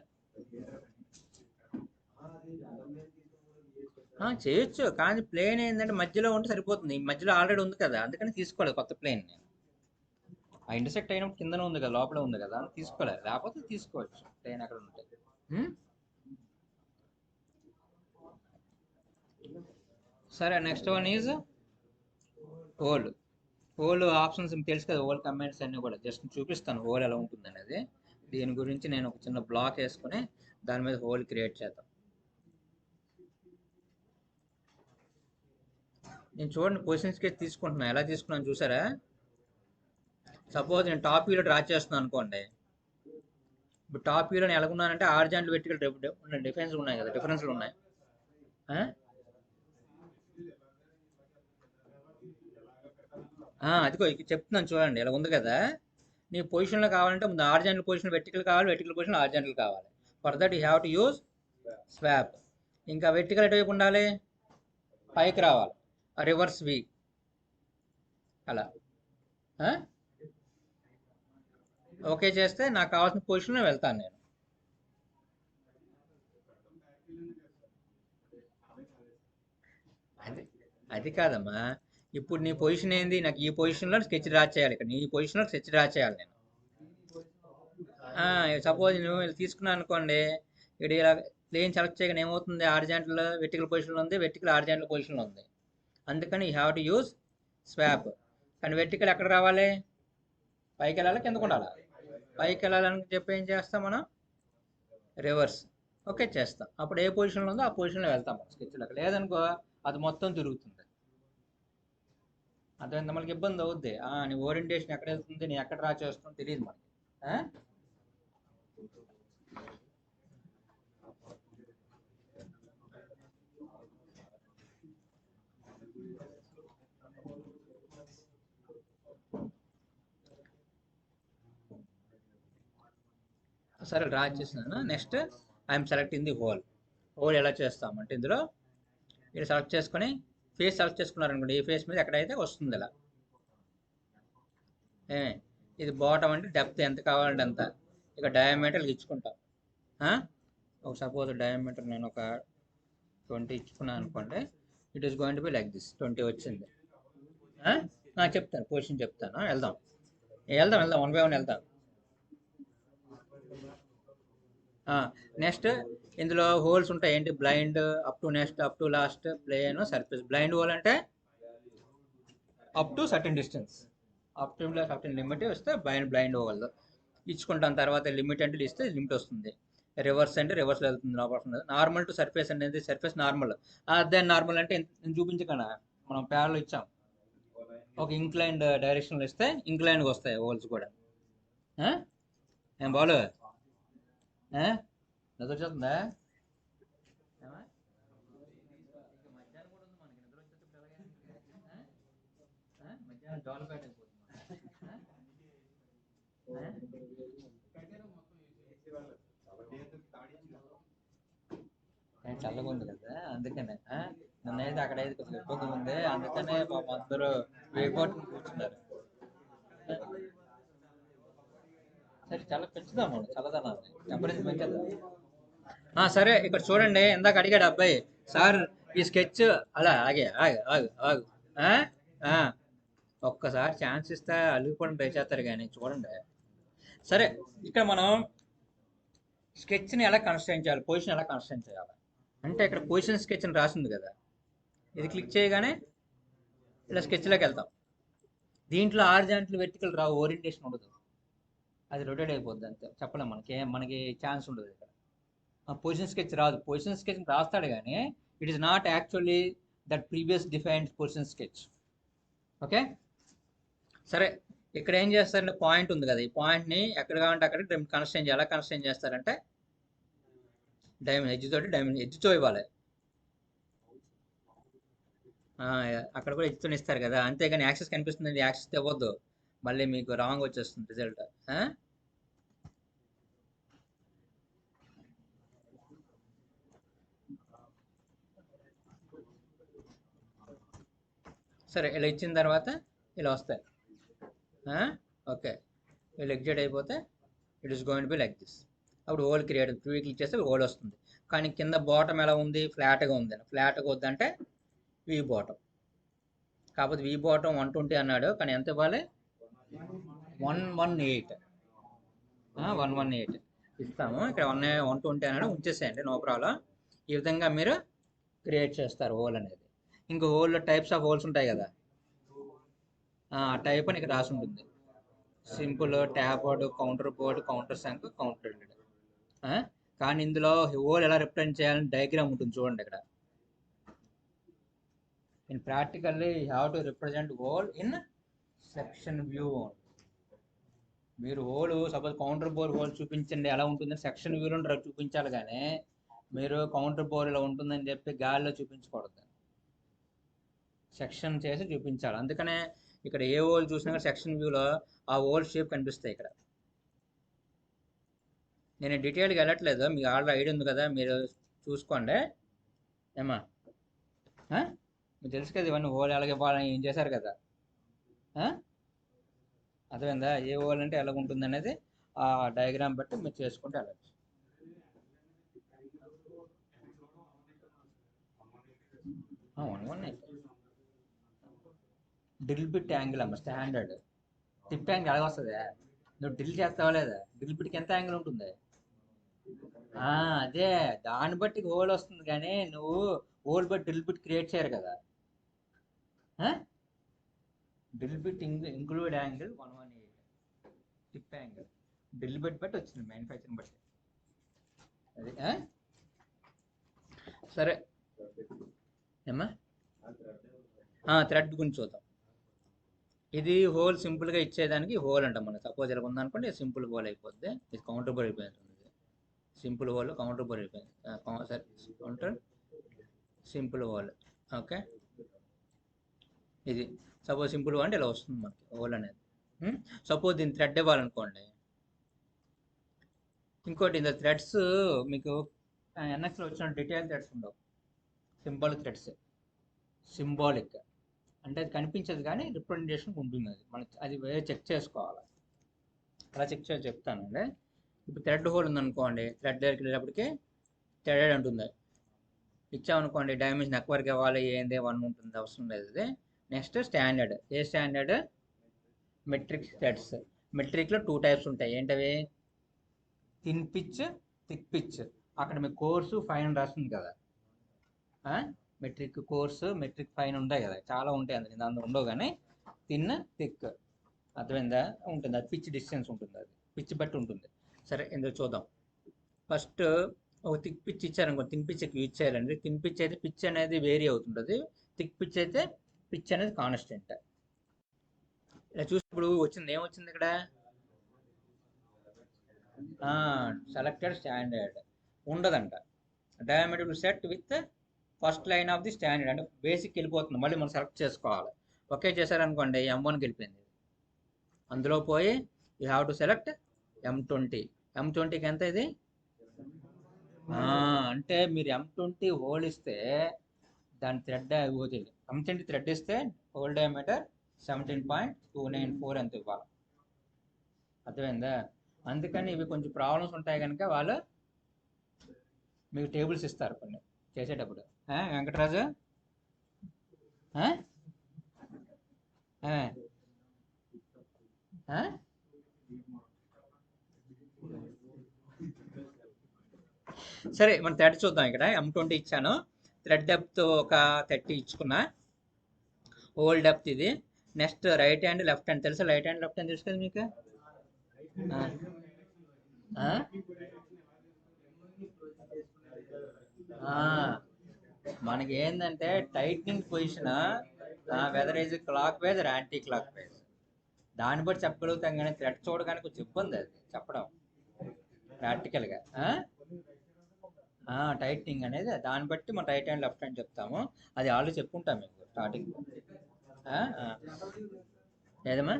చేయొచ్చు, కానీ ప్లేన్ ఏంటంటే మధ్యలో ఉంటే సరిపోతుంది, ఈ మధ్యలో ఆల్రెడీ ఉంది కదా, అందుకని తీసుకోలేదు కొత్త ప్లేన్ నేను. ఆ ఇంటర్సెక్ట్ అయినప్పుడు కిందనే ఉంది కదా, లోపల ఉంది కదా, తీసుకోలేదు. లేకపోతే తీసుకోవచ్చు ప్లేన్ అక్కడ ఉంటే. సరే, next one is whole. Whole options తెలుసు కదా, హోల్ కమెంట్స్ అన్నీ కూడా జస్ట్ చూపిస్తాను హోల్ ఎలా ఉంటుంది అనేది. దీని గురించి నేను ఒక చిన్న బ్లాక్ వేసుకుని దాని మీద హోల్ క్రియేట్ చేద్దాం. నేను చూడండి పొజిషన్ స్కెచ్ తీసుకుంటున్నా, ఎలా తీసుకున్నాను చూసారా? సపోజ్ నేను టాప్ వ్యూలో డ్రా చేస్తున్నాను అనుకోండి, ఇప్పుడు టాప్ వ్యూలో నేను ఎలాగున్నానంటే ఆర్జాంటల్ వెర్టికల్ డిఫరెన్స్ ఉన్నాయి కదా, డిఫరెన్స్లు ఉన్నాయి. అదిగో ఇక్కడ చెప్తున్నాను చూడండి, ఇలా ఉంది కదా. నీ పొజిషన్లో కావాలంటే ముందు ఆర్జాంటల్ పొజిషన్ వెర్టికల్ కావాలి, వెర్టికల్ పొజిషన్ ఆర్జాంటల్ కావాలి. For that you have to use swap. ఇంకా వెర్టికల్ ఎటువైపు ఉండాలి, పైకి రావాలి, రివర్స్ వి అలా. ఓకే చేస్తే నాకు కావాల్సిన పొజిషన్లో వెళ్తాను నేను. అది అది కాదమ్మా, ఇప్పుడు నీ పొజిషన్ ఏంది, నాకు ఈ పొజిషన్లో స్కెచ్ డ్రా చేయాలి, ఇక్కడ నీ పొజిషన్లో స్కెచ్ డ్రా చేయాలి నేను. సపోజ్ నువ్వు ఇలా తీసుకున్నాను అనుకోండి, ఇక్కడ ఇలా ప్లేన్ సెలెక్ట్ చేయగానే ఏమవుతుంది, ఆర్జాంటల్ వెర్టికల్ పొజిషన్లో ఉంది, వెర్టికల్ ఆర్జాంటల్ పొజిషన్లో ఉంది. అందుకని you have to use swap. కానీ వెర్టికల్ ఎక్కడ రావాలి, పైకి వెళ్ళాలి, కిందకు ఉండాలి. పైకి వెళ్ళాలని చెప్పి ఏం చేస్తాం మనం, రివర్స్. ఓకే చేస్తాం, అప్పుడు ఏ పొజిషన్లో ఉందో ఆ పొజిషన్లో వెళ్తాం మనం స్కెచ్లోకి. లేదనుకో అది మొత్తం తిరుగుతుంది. అర్థమైందా? మనకి ఇబ్బంది అవుద్ది, నీ ఓరియంటేషన్ ఎక్కడ వెళ్తుంది, నీ ఎక్కడ డ్రా చేస్తుందో తెలియదు మనకి. సరే డ్రా చేసినాను. Next I'm selecting the whole. Whole ఎలా చేస్తామంటే ఇందులో ఇది సెలెక్ట్ చేసుకొని ఫేస్ సెలెక్ట్ చేసుకున్నారనుకోండి, ఈ ఫేస్ మీద ఎక్కడైతే వస్తుంది ఇలా. ఏమే ఇది బాటమ్ అంటే డెప్త్ ఎంత కావాలంటే అంత. ఇక డయామీటర్ ఇచ్చుకుంటాం. ఒక సపోజ్ డయామీటర్ నేను ఒక 20 ఇచ్చుకున్నాను అనుకోండి, it is going to be like this. 20 వచ్చింది. చెప్తాను, పొజిషన్ చెప్తాను. వెళ్దాం వెళ్దాం వెళ్దాం, 1 బై 1 వెళ్దాం. నెక్స్ట్ ఇందులో హోల్స్ ఉంటాయి. ఏంటి? Blind, up to next, up to last, plane, surface. Blind hole అంటే up to certain distance, up to certain limit వస్తే బ్లైండ్ హోల్ ఇచ్చుకుంటాం. తర్వాత లిమిట్ అంటే ఇస్తే లిమిట్ వస్తుంది. రివర్స్ అంటే రివర్స్లో వెళ్తుంది, లోపల. నార్మల్ టు సర్ఫేస్ అనేది సర్ఫేస్ నార్మల్. అదే నార్మల్ అంటే నేను చూపించకుండా మనం ప్యారలో ఇచ్చాం. ఒక ఇంక్లైన్డ్ డైరెక్షన్లో ఇస్తే ఇంక్లైన్డ్గా వస్తాయి హోల్స్ కూడా. ఏం బాలు నిద్ర వచ్చేస్తుందా? మధ్యాహ్నం కూడా ఉంది మనకి. నిద్ర వచ్చేటప్పుడు మధ్యాహ్నం డెవలప్మెంట్ అయిపోతుంది. చల్లగా ఉంది కదా, అందుకనే. నన్నైతే అక్కడైతే కొంచెం ఇబ్బంది ఉంది, అందుకనే పాపం అందరూ వేయబోట్టుకుని కూర్చున్నారు. సరే చాలా పెంచుదాం మనం చల్లదనాన్ని, టెంపరేచర్ పెంచేద్దాం. సరే ఇక్కడ చూడండి, ఇందాక అడిగాడు అబ్బాయి, సార్ ఈ స్కెచ్ అలా ఆగే ఆగు ఆగు ఆగు ఒక్కసారి ఛాన్స్ ఇస్తే అల్లుకొని ట్రై చేస్తారు కానీ చూడండి. సరే ఇక్కడ మనం స్కెచ్ని ఎలా కన్స్ట్రక్ట్ చేయాలి, పొజిషన్ ఎలా కన్స్ట్రక్ట్ చేయాలి అంటే ఇక్కడ పొజిషన్ స్కెచ్ అని రాసింది కదా, ఇది క్లిక్ చేయగానే ఇలా స్కెచ్లోకి వెళ్తాం. దీంట్లో హారిజాంటల్ వెర్టికల్ రావు, ఓరియంటేషన్ ఉండదు, అది రొటేట్ అయిపోద్ది అంతే. చెప్పలేం, మనకి ఛాన్స్ ఉండదు ఇక్కడ. పొజిషన్ స్కెచ్ రాదు. పొజిషన్ స్కెచ్ రాస్తాడు కానీ it is not actually that previous defined position sketch. Okay సరే ఇక్కడ ఏం చేస్తారంటే పాయింట్ ఉంది కదా, ఈ పాయింట్ని ఎక్కడ కావాలంటే అక్కడ కన్స్ట్రక్ట్ చేయాలి. ఎలా కన్స్ట్రక్ట్ చేస్తారంటే డైమండ్ ఎడ్జ్ తోటి, డైమండ్ ఎడ్జ్తో ఇవ్వాలి. అక్కడ కూడా ఎడ్జ్తో ఇస్తారు కదా, అంతేగాని యాక్సెస్ కనిపిస్తుంది, యాక్సెస్ ఇవ్వద్దు, మళ్ళీ మీకు రాంగ్ వచ్చేస్తుంది రిజల్ట్. సరే ఇలా ఇచ్చిన తర్వాత ఇలా వస్తాయి. ఓకే ఇలా ఎగ్జిట్ అయిపోతే it is going to be like this. అప్పుడు హోల్ క్రియేట్, క్లిక్ చేస్తే హోల్ వస్తుంది. కానీ కింద బాటమ్ ఎలా ఉంది? ఫ్లాట్గా ఉంది. ఫ్లాట్గా వద్దంటే వి బాటమ్. కాకపోతే వి బాటమ్ 120 అన్నాడు, కానీ ఎంత ఇవ్వాలి? 118. 118 ఇస్తాము. ఇక్కడ 120 అన్నాడు, ఉంచేసేయండి, నో ప్రాబ్లం. ఈ విధంగా మీరు క్రియేట్ చేస్తారు హోల్ అనేది. ఇంకో హోల్లో టైప్స్ ఆఫ్ హోల్స్ ఉంటాయి కదా, టైప్ అని ఇక్కడ రాసి ఉంటుంది. Simple, tapered, counter bored, counter sunk, counter. కానీ ఇందులో హోల్ ఎలా రిప్రజెంట్ చేయాలని డయాగ్రామ్ ఉంటుంది చూడండి ఇక్కడ. In practically you have to represent hole in section view. మీరు hole suppose counter bore hole చూపించండి ఎలా ఉంటుందని సెక్షన్ వ్యూలో చూపించాలి, కానీ మీరు కౌంటర్ బోర్ ఇలా ఉంటుందని చెప్పి గాలిలో చూపించకూడదు, సెక్షన్ చేసి చూపించాలి. అందుకనే ఇక్కడ ఏ హోల్ చూసినా సెక్షన్ వ్యూలో ఆ హోల్ షేప్ కనిపిస్తాయి. ఇక్కడ నేను డీటెయిల్గా వెళ్ళట్లేదు, మీకు ఆల్రెడీ ఐడియా ఉంది కదా, మీరు చూసుకోండి. ఏమా మీకు తెలుసు కదా ఇవన్నీ హోల్ ఎలాగ ఇవ్వాలని ఏం చేశారు కదా, అర్థమైందా? ఏ హోల్ అంటే ఎలాగ ఉంటుంది అనేది ఆ డయాగ్రామ్ బట్టి మీరు చేసుకుంటే వెళ్ళచ్చు. డ్రిల్ బిట్ యాంగిల్ అమ్మ స్టాండర్డ్. టిప్ యాంగిల్ ఎలాగ వస్తుంది? నువ్వు డ్రిల్ చేస్తావా లేదా? డ్రిల్ బిట్కి ఎంత యాంగిల్ ఉంటుంది? అదే దాన్ని బట్టి హోల్ వస్తుంది, కానీ నువ్వు హోల్ బట్టి డ్రిల్ బిట్ క్రియేట్ చేయరు కదా. Drill bit include angle 118, tip angle drill bit బట్టి వచ్చింది, మ్యానుఫ్యాక్చరింగ్ బట్టి. అది సరే ఏమ్మా థ్రెడ్ గురించి చూద్దాం. ఇది హోల్ సింపుల్గా ఇచ్చేదానికి హోల్ అంటాం మనం. సపోజ్ ఇలా ఉందనుకోండి, సింపుల్ హోల్ అయిపోద్ది. ఇది కౌంటర్ బోర్ అయిపోతుంది, సింపుల్ హోల్ కౌంటర్ బోర్ అయిపోయింది. సరే కౌంటర్ సింపుల్ హోల్. ఓకే ఇది సపోజ్ సింపుల్ హోల్ అంటే ఇలా వస్తుంది మనకి హోల్ అనేది. సపోజ్ దీన్ని థ్రెడ్ ఇవ్వాలనుకోండి, ఇంకోటి ఇంత థ్రెడ్స్ మీకు ఎన్ఎక్స్లో వచ్చిన డీటెయిల్ థ్రెడ్స్ ఉండవు, సింబాలిక్ థ్రెడ్స్. సింబాలిక్ అంటే అది కనిపించదు కానీ రిప్రజెంటేషన్ ఉంటుంది, అది మనం అది వేరే చెక్ చేసుకోవాలి. అలా చెక్ చేసి చెప్తానండి. ఇప్పుడు థ్రెడ్ హోల్ ఉందనుకోండి, థ్రెడ్ దగ్గరికి వెళ్ళేటప్పటికి థ్రెడెడ్ ఉంటుంది. ఇచ్చామనుకోండి డైమెన్షన్ నెక్ వరకు ఇవ్వాలి, ఏంది 1 ఉంటుంది, అవసరం లేదు ఇది. Next standard. ఏ స్టాండర్డ్? Metric threads. మెట్రిక్లో 2 టైప్స్ ఉంటాయి. ఏంటవి? Thin pitch, thick pitch. అక్కడ మీకు కోర్సు ఫైన్ రాస్తుంది కదా, మెట్రిక్ కోర్సు, మెట్రిక్ ఫైన్ ఉంటాయి కదా, చాలా ఉంటాయి అందులో ఉండవు కానీ థిన్, థిక్. అర్థమైందా? ఉంటుంది, అది పిచ్ డిస్టెన్స్ ఉంటుంది, అది పిచ్ బట్టి ఉంటుంది. సరే ఇందులో చూద్దాం. ఫస్ట్ ఒక థిక్ పిచ్ ఇచ్చారనుకో, థిన్ పిచ్ యూజ్ చేయాలండి. థిన్ పిచ్ అయితే పిచ్ అనేది వేరీ అవుతుంటుంది, థిక్ పిచ్ అయితే పిచ్ అనేది కాన్స్టెంట్. ఇలా చూసినప్పుడు వచ్చింది ఏమొచ్చింది ఇక్కడ? సెలెక్టెడ్ స్టాండర్డ్ ఉండదంట. Diameter set with first line of the standard అంటే బేసిక్ వెళ్ళిపోతుంది, మళ్ళీ మనం సెలెక్ట్ చేసుకోవాలి. ఓకే చేశారనుకోండి M1కి వెళ్ళిపోయింది. అందులో పోయి you have to select M20. M20కి ఎంత ఇది? అంటే మీరు M20 హోల్ ఇస్తే దాని థ్రెడ్ పోతుంది. M20 థ్రెడ్ ఇస్తే హోల్ డయామీటర్ 17.294 ఎంత ఇవ్వాలి. అర్థమైందా? అందుకని ఇవి కొంచెం ప్రాబ్లమ్స్ ఉంటాయి కనుక వాళ్ళు మీకు టేబుల్స్ ఇస్తారు కొన్ని చేసేటప్పుడు. వెంకటరాజు సరే మనం థ్రెడ్ చూద్దాం. ఇక్కడ M20 ఇచ్చాను, థ్రెడ్ డెప్త్ ఒక 30 ఇచ్చుకున్నా, హోల్ డెప్త్ ఇది. Next right hand left hand తెలుసా? రైట్ హ్యాండ్ లెఫ్ట్ హ్యాండ్ తెలుసు కదా మీకు? మనకి ఏంటంటే tightening position whether is clockwise or anticlockwise, దాన్ని బట్టి చెప్పగలుగుతాం. కానీ థ్రెడ్ చూడడానికి కొంచెం ఇబ్బంది అది చెప్పడం ప్రాక్టికల్గా. టైట్నింగ్ అనేది దాన్ని బట్టి మనం రైట్ హ్యాండ్ లెఫ్ట్ హ్యాండ్ చెప్తాము, అది ఆల్రెడీ చెప్పుకుంటాం మీకు స్టార్టింగ్. ఏదమ్మా?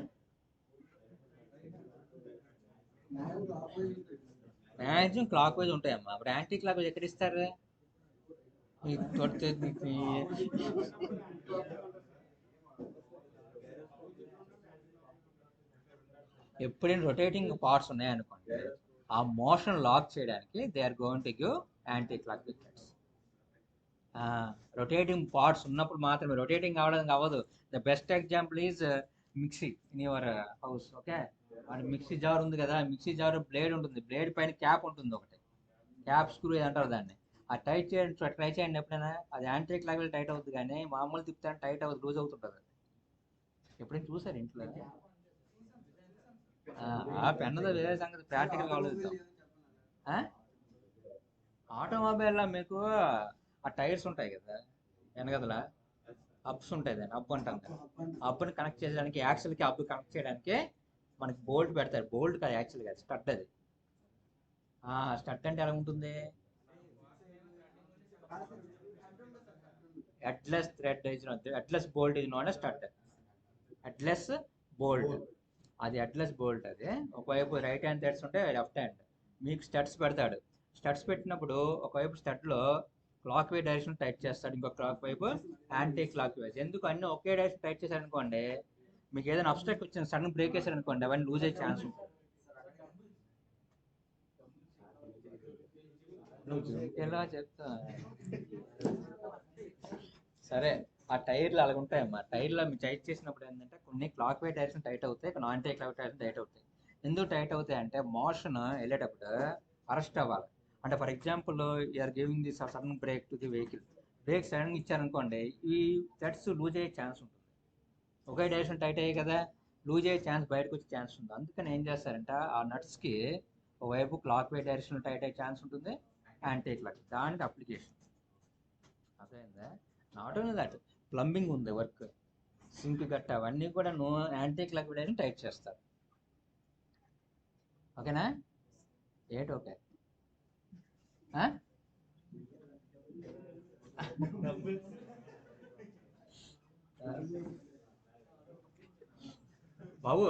మ్యాక్సిమం క్లాక్ వైజ్ ఉంటాయమ్మా. అప్పుడు యాంటీ క్లాక్ వైజ్ ఎక్కడ ఇస్తారు? ఎప్పుడైనా రొటేటింగ్ పార్ట్స్ ఉన్నాయనుకోండి, ఆ మోషన్ లాక్ చేయడానికి they are going to give anti clock wickets. Rotating parts ఉన్నప్పుడు మాత్రమే, రొటేటింగ్ కావడానికి అవ్వదు. The best example is mixie in your house. Okay, and mixie jar ఉంది కదా, మిక్సీ జార్ బ్లేడ్ ఉంటుంది, బ్లేడ్ పైన క్యాప్ ఉంటుంది ఒకటి, క్యాప్ స్క్రూ అంటారు దాన్ని. ఆ టైట్ చేయండి, ట్రై చేయండి ఎప్పుడైనా, అది యాంటీ క్లాక్ టైట్ అవుతుంది కానీ మామూలు తిప్పుతాను టైట్ అవుతుంది, లూజ్ అవుతుంటుంది. ఎప్పుడైనా చూసారు ఇంట్లో? పెన్నది వేరే సంగతి, ప్రాక్టికల్ ఆలోచిద్దాం. ఆటోమొబైల్లో మీకు ఆ టైర్స్ ఉంటాయి కదా వెనకదల, అప్స్ ఉంటాయి, దాన్ని అప్ అంటాం కదా. అప్ని కనెక్ట్ చేయడానికి, యాక్సిల్కి అప్ కనెక్ట్ చేయడానికి మనకి బోల్ట్ పెడతారు. బోల్ట్ కాదు యాక్చువల్గా స్టడ్ అది. స్టడ్ అంటే ఎలా ఉంటుంది? హెడ్లెస్ థ్రెడ్ హెడ్లెస్ బోల్ట్ ఇది నోన్ స్టడ్. హెడ్లెస్ బోల్ట్, అది హెడ్లెస్ బోల్ట్. అది ఒకవైపు రైట్ హ్యాండ్ థ్రెడ్స్ ఉంటే లెఫ్ట్ హ్యాండ్ మీకు స్టడ్స్ పెడతాడు. స్టడ్స్ పెట్టినప్పుడు ఒకవైపు స్టడ్లో క్లాక్ వైజ్ డైరెక్షన్ టైట్ చేస్తాడు, ఇంకో క్లాక్ వైపు యాంటీ క్లాక్ వైజ్. ఎందుకు అన్ని ఒకే డైరెక్షన్ టైట్ చేశారనుకోండి, మీకు ఏదైనా అబ్స్ట్రాక్ట్ వచ్చింది, సడన్ బ్రేక్ వేసారనుకోండి, అవన్నీ లూజ్ అయ్యే ఛాన్స్ ఉంటుంది. ఎలా చెప్తా? సరే, ఆ టైర్లు అలాగ ఉంటాయమ్మా. టైర్లో మీరు టైట్ చేసినప్పుడు ఏంటంటే కొన్ని క్లాక్ వైజ్ డైరెక్షన్ టైట్ అవుతాయి, కొన్ని యాంటీ క్లాక్ డైరెక్షన్ టైట్ అవుతాయి. ఎందుకు టైట్ అవుతాయి అంటే మోషన్ వెళ్ళేటప్పుడు అరెస్ట్ అవ్వాలి. అంటే for example you're giving the sudden brake to the vehicle, brake సడన్గా ఇచ్చారనుకోండి, ఈ థ్రెడ్స్ లూజ్ అయ్యే ఛాన్స్ ఉంటుంది. ఒకే డైరెక్షన్ టైట్ అయ్యాయి కదా, లూజ్ అయ్యే ఛాన్స్, బయటకు వచ్చే ఛాన్స్ ఉంటుంది. అందుకని ఏం చేస్తారంటే ఆ నట్స్కి ఒకవైపు క్లాక్ వైజ్ డైరెక్షన్ టైట్ అయ్యే ఛాన్స్ ఉంటుంది, యాంటీ క్లాక్, దానికి అప్లికేషన్. అర్థమైందా? నాట్ ఓన్లీ దట్, ప్లంబింగ్ ఉంది వర్క్, సింక్ గట్ట అవన్నీ కూడా యాంటీ క్లాక్ డైరెక్షన్ టైట్ చేస్తారు. ఓకేనా? ఏంటి? ఓకే. బాబు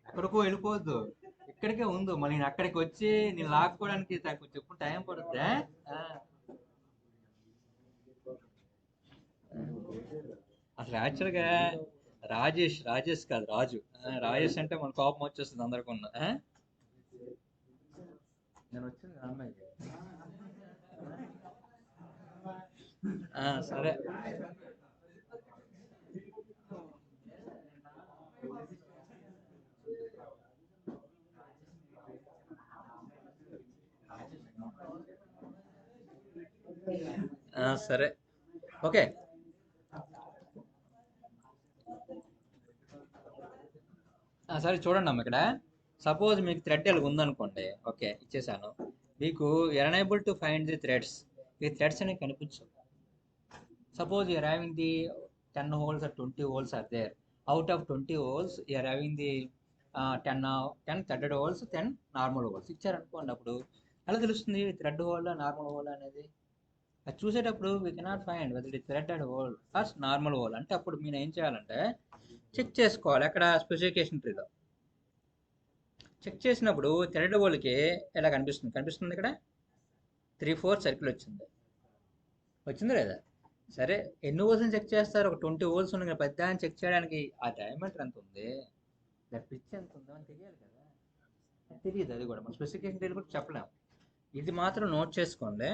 ఎక్కడికో వెళ్ళిపోవద్దు, ఇక్కడికే ఉందో మళ్ళీ నేను అక్కడికి వచ్చి నేను లాక్కోవడానికి నాకు చెప్పు టైం పడుతుందా? ఆ, అసలు యాక్చువల్గా రాజేష్ కాదు రాజు. రాజేష్ అంటే మన కోపం వచ్చేస్తుంది అందరికన్నా. నేను వచ్చింది ఆ అమ్మాయికి. సరే. సరే. ఓకే. సరే చూడండి అమ్మ ఇక్కడ. సపోజ్ మీకు థ్రెడ్ ఇలా ఉందనుకోండి. ఓకే ఇచ్చేసాను. మీకు enable to find the threads. ఈ థ్రెడ్స్ అనేవి కనిపించవు. Suppose you are having the 10 holes or 20 holes are there. Out of 20 holes, you are having the 10 threaded holes, 10 normal holes ఇచ్చారనుకోండి. అప్పుడు ఎలా తెలుస్తుంది థ్రెడ్ హోల్ నార్మల్ హోల్ అనేది? అది చూసేటప్పుడు we cannot find whether it threaded hole or normal hole. అంటే అప్పుడు మీరు ఏం చేయాలంటే చెక్ చేసుకోవాలి. అక్కడ స్పెసిఫికేషన్ ట్రీలో చెక్ చేసినప్పుడు థ్రెడ్ హోల్కి ఎలా కనిపిస్తుంది ఇక్కడ 3/4 సర్కిల్ వచ్చింది లేదా? సరే ఎన్ని హోల్స్ చెక్ చేస్తారు? ఒక 20 హోల్స్ ఉన్నాయి కదా, పెద్ద అని చెక్ చేయడానికి ఆ డయామీటర్ ఎంత ఉంది, దాని పిచ్ ఎంత ఉందో అని తెలియాలి కదా. తెలియదు. అది కూడా మన స్పెసిఫికేషన్ తెలియదు కూడా చెప్పలేము. ఇది మాత్రం నోట్ చేసుకోండి.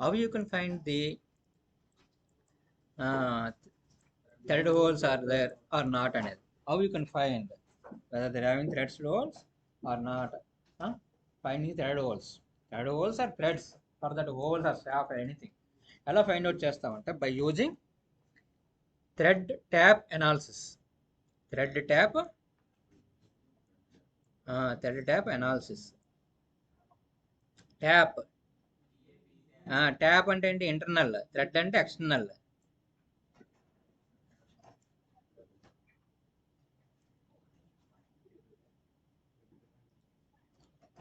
How you can find the thread holes are there or not అనేది. How you can find whether they having threads holes or not. Finding thread holes or threads for that holes or shaft anything. ఎలా find out చేస్తామంటే by using thread tap analysis. Thread tap analysis. Tap అంటే ఏంటి? Internal. Thread అంటే external.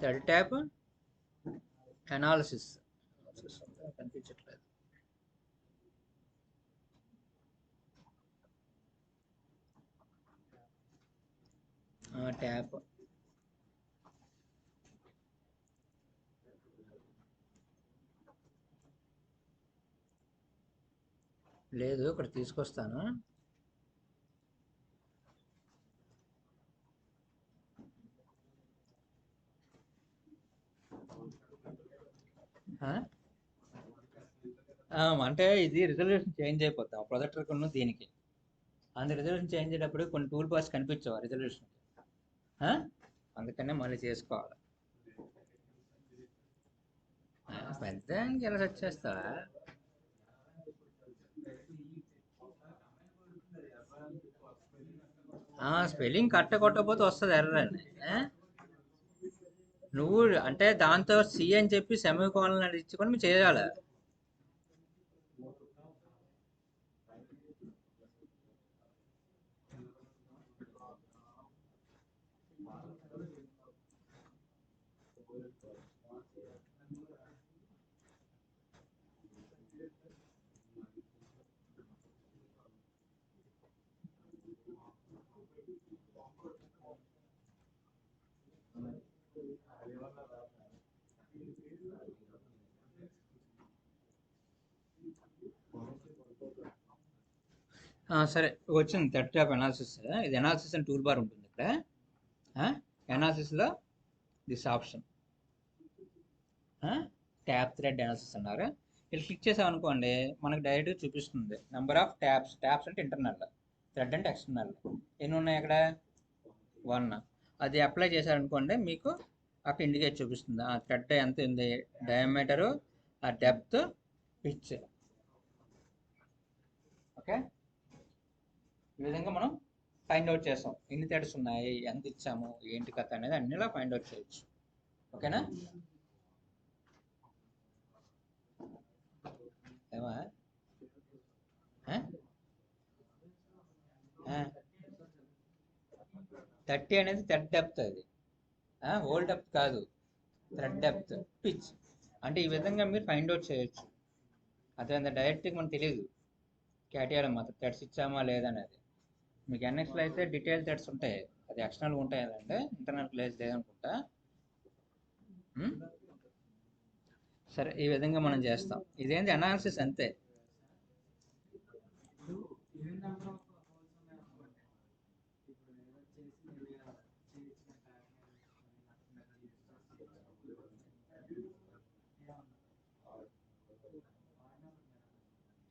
Thread tap analysis కనిపించట్లేదు. Tap లేదు, ఇక్కడ తీసుకొస్తాను. అంటే ఇది రిజల్యూషన్ చేంజ్ అయిపోతాం ప్రొజెక్టర్ కొన్న దీనికి. అంత రిజల్యూషన్ చేంజ్ అయ్యేటప్పుడు కొన్ని టూల్ బార్స్ కనిపించవు రిజల్యూషన్. అందుకనే మళ్ళీ చేసుకోవాలి. పెద్దానికి ఎలా సెట్ చేస్తావా? స్పెల్లింగ్ కరెక్ట్ కొట్టకపోతే వస్తుంది ఎర్రర్ అని. నువ్వు అంటే దాంతో సి అని చెప్పి సెమీ కోలన్ అని ఇచ్చుకొని మీరు చేయాలి. సరే వచ్చింది థ్రెడ్ ట్యాప్ అనాలిసిస్. ఇది అనాలిసిస్ అని టూల్ బార్ ఉంటుంది ఇక్కడ. అనాలిసిస్లో this option tap thread analysis అన్నారు. ఇలా క్లిక్ చేసాం అనుకోండి మనకు డైరెక్ట్గా చూపిస్తుంది నెంబర్ ఆఫ్ ట్యాప్స్ అంటే ఇంటర్నల్, థ్రెడ్ అంటే ఎక్స్టర్నల్. ఎన్ని ఉన్నాయి అక్కడ? 1. అది అప్లై చేశారనుకోండి మీకు అక్కడ ఇండికేట్ చూపిస్తుంది ఆ థ్రెడ్ ఎంత ఉంది, డయామీటరు, ఆ డెప్త్, పిచ్. ఓకే, ఈ విధంగా మనం ఫైండ్ అవుట్ చేస్తాం ఎన్ని థ్రెడ్స్ ఉన్నాయి, ఎంత ఇచ్చాము, ఏంటి కథ అనేది అన్నిలా ఫైండ్ అవుట్ చేయొచ్చు. ఓకేనా? ఏమా 30 అనేది థ్రెడ్ డెప్త్. అది హోల్ డెప్త్ కాదు, థ్రెడ్ డెప్త్, పిచ్. అంటే ఈ విధంగా మీరు ఫైండ్ అవుట్ చేయొచ్చు. అదే డైరెక్ట్గా మనకు తెలియదు క్యాటిఆర్ మాత్రం థ్రెడ్స్ ఇచ్చామా లేదనేది. మీకు ఎన్ఎక్స్లో అయితే డీటెయిల్ థ్రెడ్స్ ఉంటాయి, అది ఎక్స్టర్నల్ ఉంటాయి అంటే ఇంటర్నల్ ప్లేస్ లేదనుకుంటా. ఉమ్? సరే, ఈ విధంగా మనం చేస్తాం. ఇదేంటి అనాలిసిస్ అంతే.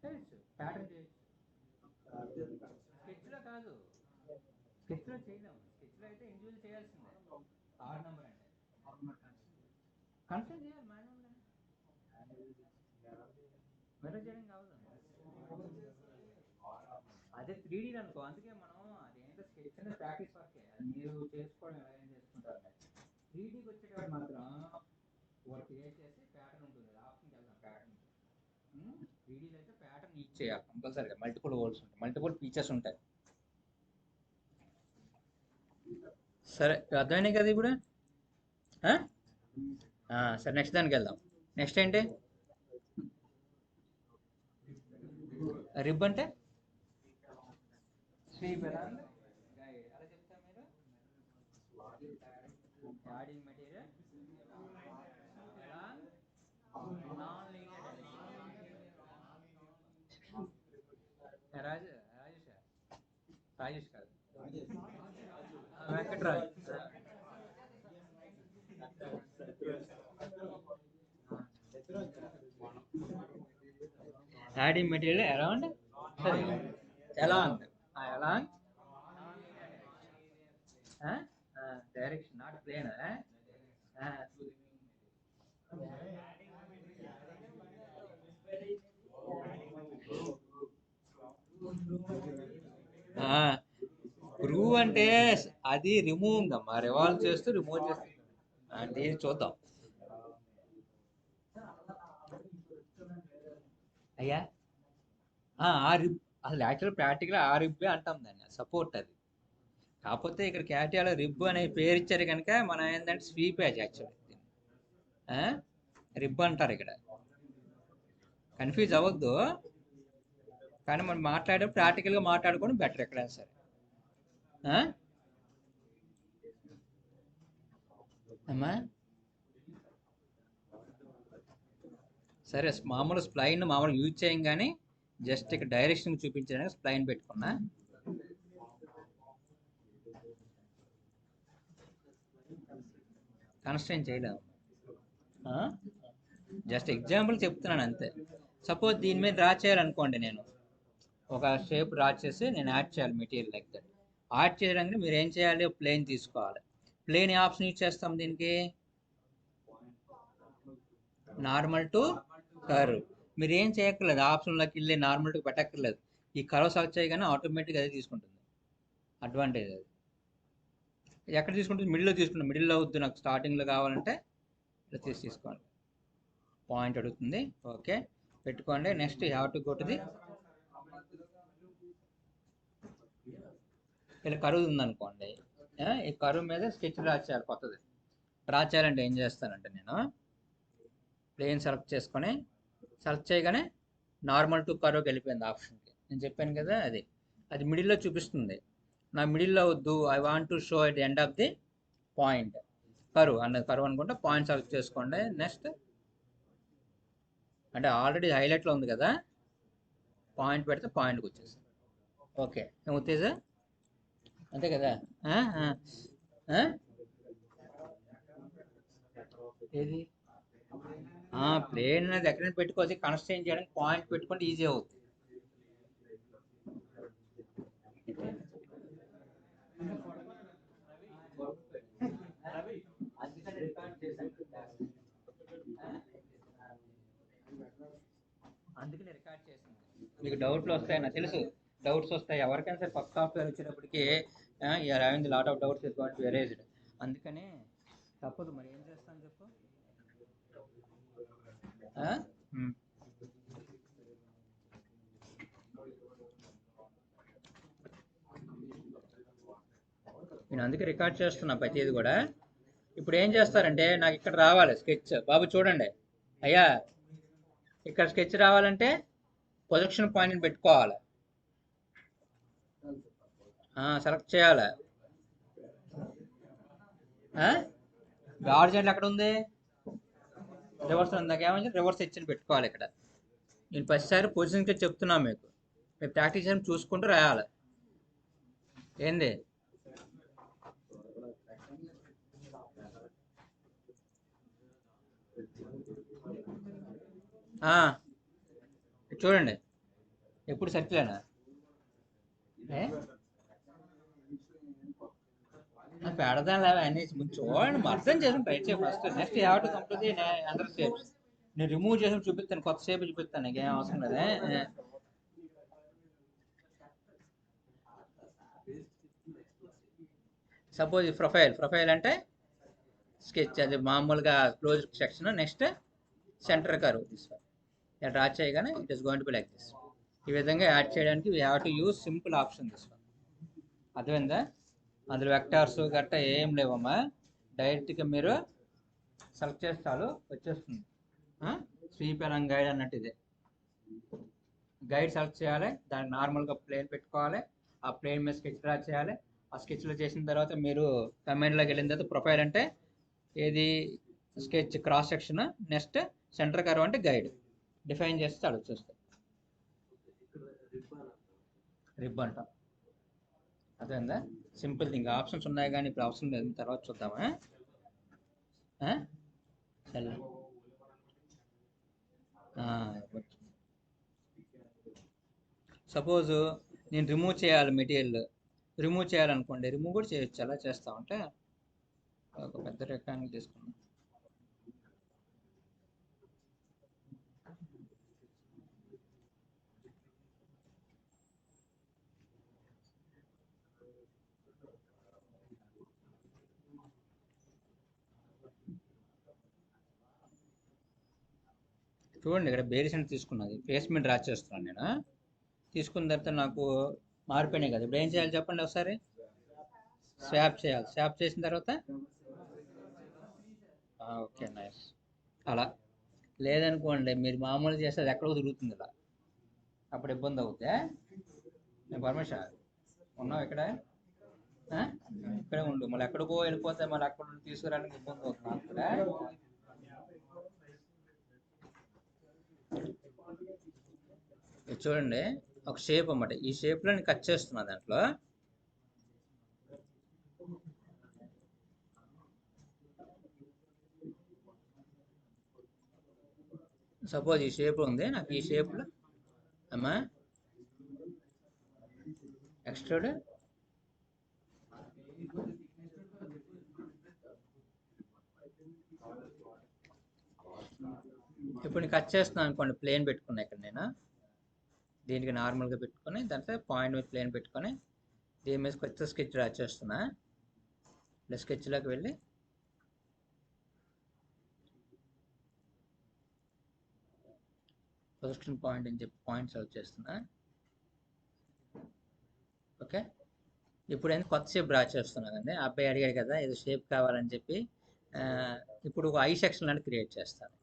చేయొచ్చు, ప్యాటర్న్ చేయొచ్చు. స్కెచ్లో కాదు, స్కెచ్లో చేయలేము. స్కెచ్లో అయితే ఇండివిజువల్ చేయాల్సిందే. ఆడ్ నెంబర్ అంటే కన్స్ట్రక్ట్ చేయాలి మాన్యువల్గా. మెరర్ చేయడం కావదు. అదే 3D అనుకో, అందుకే మనం అదేంటో స్కెచ్ అనేది ప్రాక్టీస్ వర్కే, అది మీరు చేసుకోవడం ఎలా ఏం చేసుకుంటారు. 3Dకి వచ్చేటప్పుడు మాత్రం ఒకటి క్రియేట్ చేసి ప్యాటర్న్ ఉంటుంది, ఆప్షన్కి వెళ్దాం. ప్యాటర్న్ 3Dలో అయితే ప్యాటర్న్ యూజ్ చేయాలి కంపల్సరీగా. మల్టిపుల్ హోల్స్ ఉంటాయి, మల్టిపుల్ ఫీచర్స్ ఉంటాయి. సరే, అర్థమైనాయి కదా ఇప్పుడు? సరే, నెక్స్ట్ దానికి వెళ్దాం. నెక్స్ట్ ఏంటి? రిబ్ అంటే స్వీప్ ఎలా ఎలా చెప్తారు మీరు? యాడింగ్ మెటీరియల్ ఎలా నాన్ లీనియర్ రాజేష్ రాజేష్ కాదు, Venkatraj. Adding material around along along direction, not plane. Groove అంటే అది రిమూవ్ అమ్మా, రివాల్వ్ చేస్తూ రిమూవ్ చేస్తూ. అంటే చూద్దాం అయ్యా. ఆ రిబ్ అసలు యాక్చువల్ ప్రాక్టికల్ ఆ రిబ్బే అంటాం దాన్ని, సపోర్ట్ అది. కాకపోతే ఇక్కడ క్యాటియాలో రిబ్ అనే పేరు ఇచ్చారు కనుక మనం ఏంటంటే స్వీప్ యాజ్ యాక్చువల్లీ రిబ్ అంటారు ఇక్కడ. కన్ఫ్యూజ్ అవ్వద్దు, కానీ మనం మాట్లాడే ప్రాక్టికల్గా మాట్లాడుకోవడం బెటర్ ఎక్కడైనా సరే. అమ్మా సరే, మామూలు స్ప్లైన్ మామూలు యూజ్ చేయం, కానీ జస్ట్ ఇక్కడ డైరెక్షన్ చూపించడానికి స్ప్లైన్ పెట్టుకున్నా. కన్స్ట్రైన్ చేయలేము, జస్ట్ ఎగ్జాంపుల్ చెప్తున్నాను అంతే. సపోజ్ దీని మీద డ్రా చేయాలనుకోండి, నేను ఒక షేప్ డ్రా చేసి నేను యాడ్ చేయాలి మెటీరియల్ లైక్ దట్. యాడ్ చేయడానికి మీరు ఏం చేయాలి? ప్లేన్ తీసుకోవాలి. ప్లేన్ ఆప్షన్ యూజ్ చేస్తాం దీనికి, నార్మల్ టు కర్వ్. మీరు ఏం చేయక్కర్లేదు, ఆప్షన్లోకి వెళ్ళి నార్మల్ టు పెట్టక్కర్లేదు. ఈ కర్వ్ సెలెక్ట్ చేయగానే ఆటోమేటిక్గా అదే తీసుకుంటుంది. అడ్వాంటేజ్ అది. ఎక్కడ తీసుకుంటుంది? మిడిల్లో తీసుకుంటుంది. మిడిల్లో వద్దు, నాకు స్టార్టింగ్లో కావాలంటే ఇలా తీసుకోండి. పాయింట్ అడుగుతుంది, ఓకే పెట్టుకోండి. Next you have to go to the, ఇలా కరువు ఉందనుకోండి, ఈ కరువు మీద స్కెచ్ డ్రా చేయాలి కొత్తది. డ్రా చేయాలంటే ఏం చేస్తానంటే, నేను ప్లేన్ సెలెక్ట్ చేసుకొని సెలెక్ట్ చేయగానే నార్మల్ టు కరువుకి వెళ్ళిపోయింది ఆప్షన్కి. నేను చెప్పాను కదా, అది మిడిల్లో చూపిస్తుంది. నా మిడిల్లో వద్దు, I want to show at end of the point. కరువు అన్నది కరువు అనుకుంటే పాయింట్ సెలెక్ట్ చేసుకోండి. నెక్స్ట్ అంటే ఆల్రెడీ హైలైట్లో ఉంది కదా, పాయింట్ పెడితే పాయింట్కి వచ్చేసి ఓకే ఉత్తేజ అంతే కదా. ఏది ప్లేన్ అనేది ఎక్కడ పెట్టుకోవచ్చు, కన్స్ట్రైన్ చేయడానికి పాయింట్ పెట్టుకుంటే ఈజీ అవుతుంది. అందుకని రికార్డ్ చేసింది. మీకు డౌట్లు వస్తాయి, నాకు తెలుసు డౌట్స్ వస్తాయి ఎవరికైనా సరే. ఫస్ట్ సాఫ్ట్వేర్ వచ్చేటప్పటికి you're having the lot of doubts is going to be erased. అందుకని తప్పదు, మరి ఏం చేస్తాను చెప్పు. నేను అందుకే రికార్డ్ చేస్తున్నా ప్రతిది కూడా. ఇప్పుడు ఏం చేస్తారంటే, నాకు ఇక్కడ రావాలి స్కెచ్. బాబు చూడండి అయ్యా, ఇక్కడ స్కెచ్ రావాలంటే ప్రొజెక్షన్ పాయింట్ని పెట్టుకోవాలి, సెలెక్ట్ చేయాలి. హారిజాంటల్ ఎక్కడ ఉంది? రివర్స్ ఇందాక ఏమంటే రివర్స్ హెచ్ని పెట్టుకోవాలి ఇక్కడ. నేను ప్రతిసారి పొజిషన్కి చెప్తున్నాను మీకు, మీరు ప్రాక్టీస్ చేయడం చూసుకుంటూ రాయాలి. ఏంది చూడండి, ఎప్పుడు సర్కిలేనా పెడదాం లేవా అన్ని చూడండి, అర్థం చేసుకుని ట్రై చేయ first. Next have to complete the other shapes. నేను రిమూవ్ చేసి చూపిస్తాను, కొత్త షేప్ చూపిస్తాను, నీకేం అవసరం లేదే. సపోజ్ ప్రొఫైల్ అంటే స్కెచ్, అది మామూలుగా close section. Next center curve draw చేయగానే it is going to be like this. ఈ విధంగా యాడ్ చేయడానికి we have to use simple option this one. అర్థమైందా? అందులో వెక్టార్స్ గట్ట ఏం లేవమ్మా, డైరెక్ట్గా మీరు సెలెక్ట్ చేస్తారు వచ్చేస్తుంది. స్వీప్ అండ్ గైడ్ అన్నట్టు ఇదే. గైడ్ సెలెక్ట్ చేయాలి, దానికి నార్మల్గా ప్లేన్ పెట్టుకోవాలి, ఆ ప్లేన్ మీద స్కెచ్ డ్రా చేయాలి. ఆ స్కెచ్లో చేసిన తర్వాత మీరు కమాండ్లోకి వెళ్ళిన తర్వాత ప్రొఫైల్ అంటే ఏది sketch cross section, next center curve అంటే గైడ్ డిఫైన్ చేస్తే చాలు వచ్చేస్తుంది. రిబ్ అంటాం. అర్థమైందా? Simple thing. ఆప్షన్స్ ఉన్నాయి కానీ ఇప్పుడు అవసరం లేదు, తర్వాత చూద్దామా. సరే సపోజ్ నేను రిమూవ్ చేయాలి, మెటీరియల్ రిమూవ్ చేయాలనుకోండి, రిమూవ్ కూడా చేయొచ్చు. ఎలా చేస్తామంటే ఒక పెద్ద రెక్టాంగిల్ తీసుకున్నాం, చూడండి ఇక్కడ బేరిసెంట్ తీసుకున్నది, ఫేస్ మీద డ్రా చేస్తున్నాను నేను. తీసుకున్న తర్వాత నాకు మారిపోయినాయి కదా, ఇప్పుడు ఏం చేయాలి చెప్పండి ఒకసారి. స్వాప్ చేయాలి. స్వాప్ చేసిన తర్వాత ఓకే నైస్. అలా లేదనుకోండి, మీరు మామూలు చేస్తే అది ఎక్కడో తిరుగుతుంది ఇలా, అప్పుడు ఇబ్బంది అవుతుంది. నేను పర్మిషన్ ఉన్నావు ఇక్కడే, ఇక్కడే ఉండు, మళ్ళీ ఎక్కడికో వెళ్ళిపోతే మళ్ళీ అక్కడ తీసుకురావడానికి ఇబ్బంది అవుతుంది అక్కడ. చూడండి ఒక షేప్ అన్నమాట, ఈ షేప్లో నేను కట్ చేస్తున్నా దాంట్లో. సపోజ్ ఈ షేప్ ఉంది నాకు, ఈ షేప్లో అమ్మా ఎక్స్ట్రాడ్ ఇప్పుడు నేను కట్ చేస్తున్నాను అనుకోండి, ప్లేన్ పెట్టుకున్నా ఇక్కడ నేను, దీనికి నార్మల్గా పెట్టుకొని దాంట్లో పాయింట్ మీద ప్లేన్ పెట్టుకొని దీని మీద కొత్త స్కెచ్ డ్రా చేస్తున్నా. ఇలా స్కెచ్లోకి వెళ్ళి పొజిషన్ పాయింట్ అని చెప్పి పాయింట్ సెలెక్ట్ చేస్తున్నా. ఓకే, ఇప్పుడు ఏంటి కొత్త షేప్ డ్రా చేస్తున్నా అండి. అబ్బాయి అడిగాడు కదా ఏదో షేప్ కావాలని చెప్పి, ఇప్పుడు ఒక ఐ సెక్షన్ లాంటి క్రియేట్ చేస్తాను.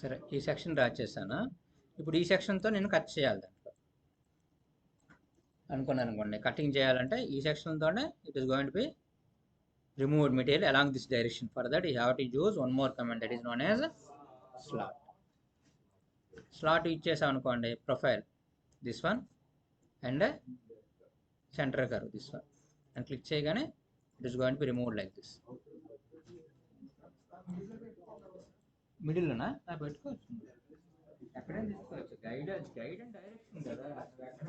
సరే, ఈ సెక్షన్ డ్రా చేశాను. ఇప్పుడు ఈ సెక్షన్తో నేను కట్ చేయాలి దాంట్లో అనుకున్నాను అనుకోండి. కటింగ్ చేయాలంటే ఈ సెక్షన్తోనే it is going to be removed material along this direction. For that you have to use one more command that is known as slot. Slot ఇచ్చేసాం అనుకోండి, profile this one and center curve this one and click చేయగానే it is going to be removed like this. మిడిల్లోనా పెట్టుకోవచ్చు, ఎక్కడైనా తీసుకోవచ్చు. Guide and direction కదా, ఎక్కడ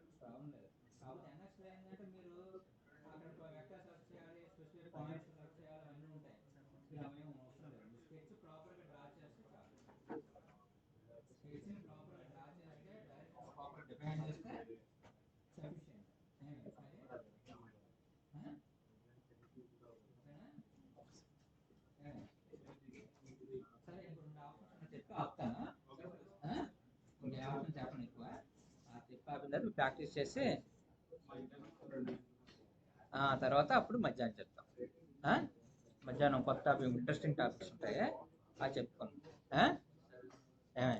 problem లేదు. కాబట్టి ఎన్ఎక్స్లో ఏంటంటే మీరు అక్కడ వెక్టర్ సెలెక్ట్ చేయాలి, స్పెసిఫిక్ పాయింట్స్ సెలెక్ట్ చేయాలి, అన్నీ ఉంటాయి. ఇలా ఏమో అవసరం లేదు, స్కెచ్ ప్రాపర్గా డ్రా చేస్తే చాలు. స్కెచ్ని ప్రాపర్గా డ్రా చేస్తే, డైరెక్షన్ ప్రాపర్గా డిఫైన్ చేస్తే సఫిషియెంట్. సరే, ఇప్పుడు 2 ఆప్షన్స్ చెప్పి ఆపుతాను. ఇంకే ఆప్షన్ చెప్పండి ఎక్కువ చెప్పి ఆపిన తర్వాత ప్రాక్టీస్ చేసి తర్వాత అప్పుడు మధ్యాహ్నం చెప్తాం. ఆ? మధ్యాహ్నం కొత్త టాపిక్, ఇంట్రెస్టింగ్ టాపిక్స్ ఉంటాయి, అది చెప్పుకుందాం. ఆ? ఏమే?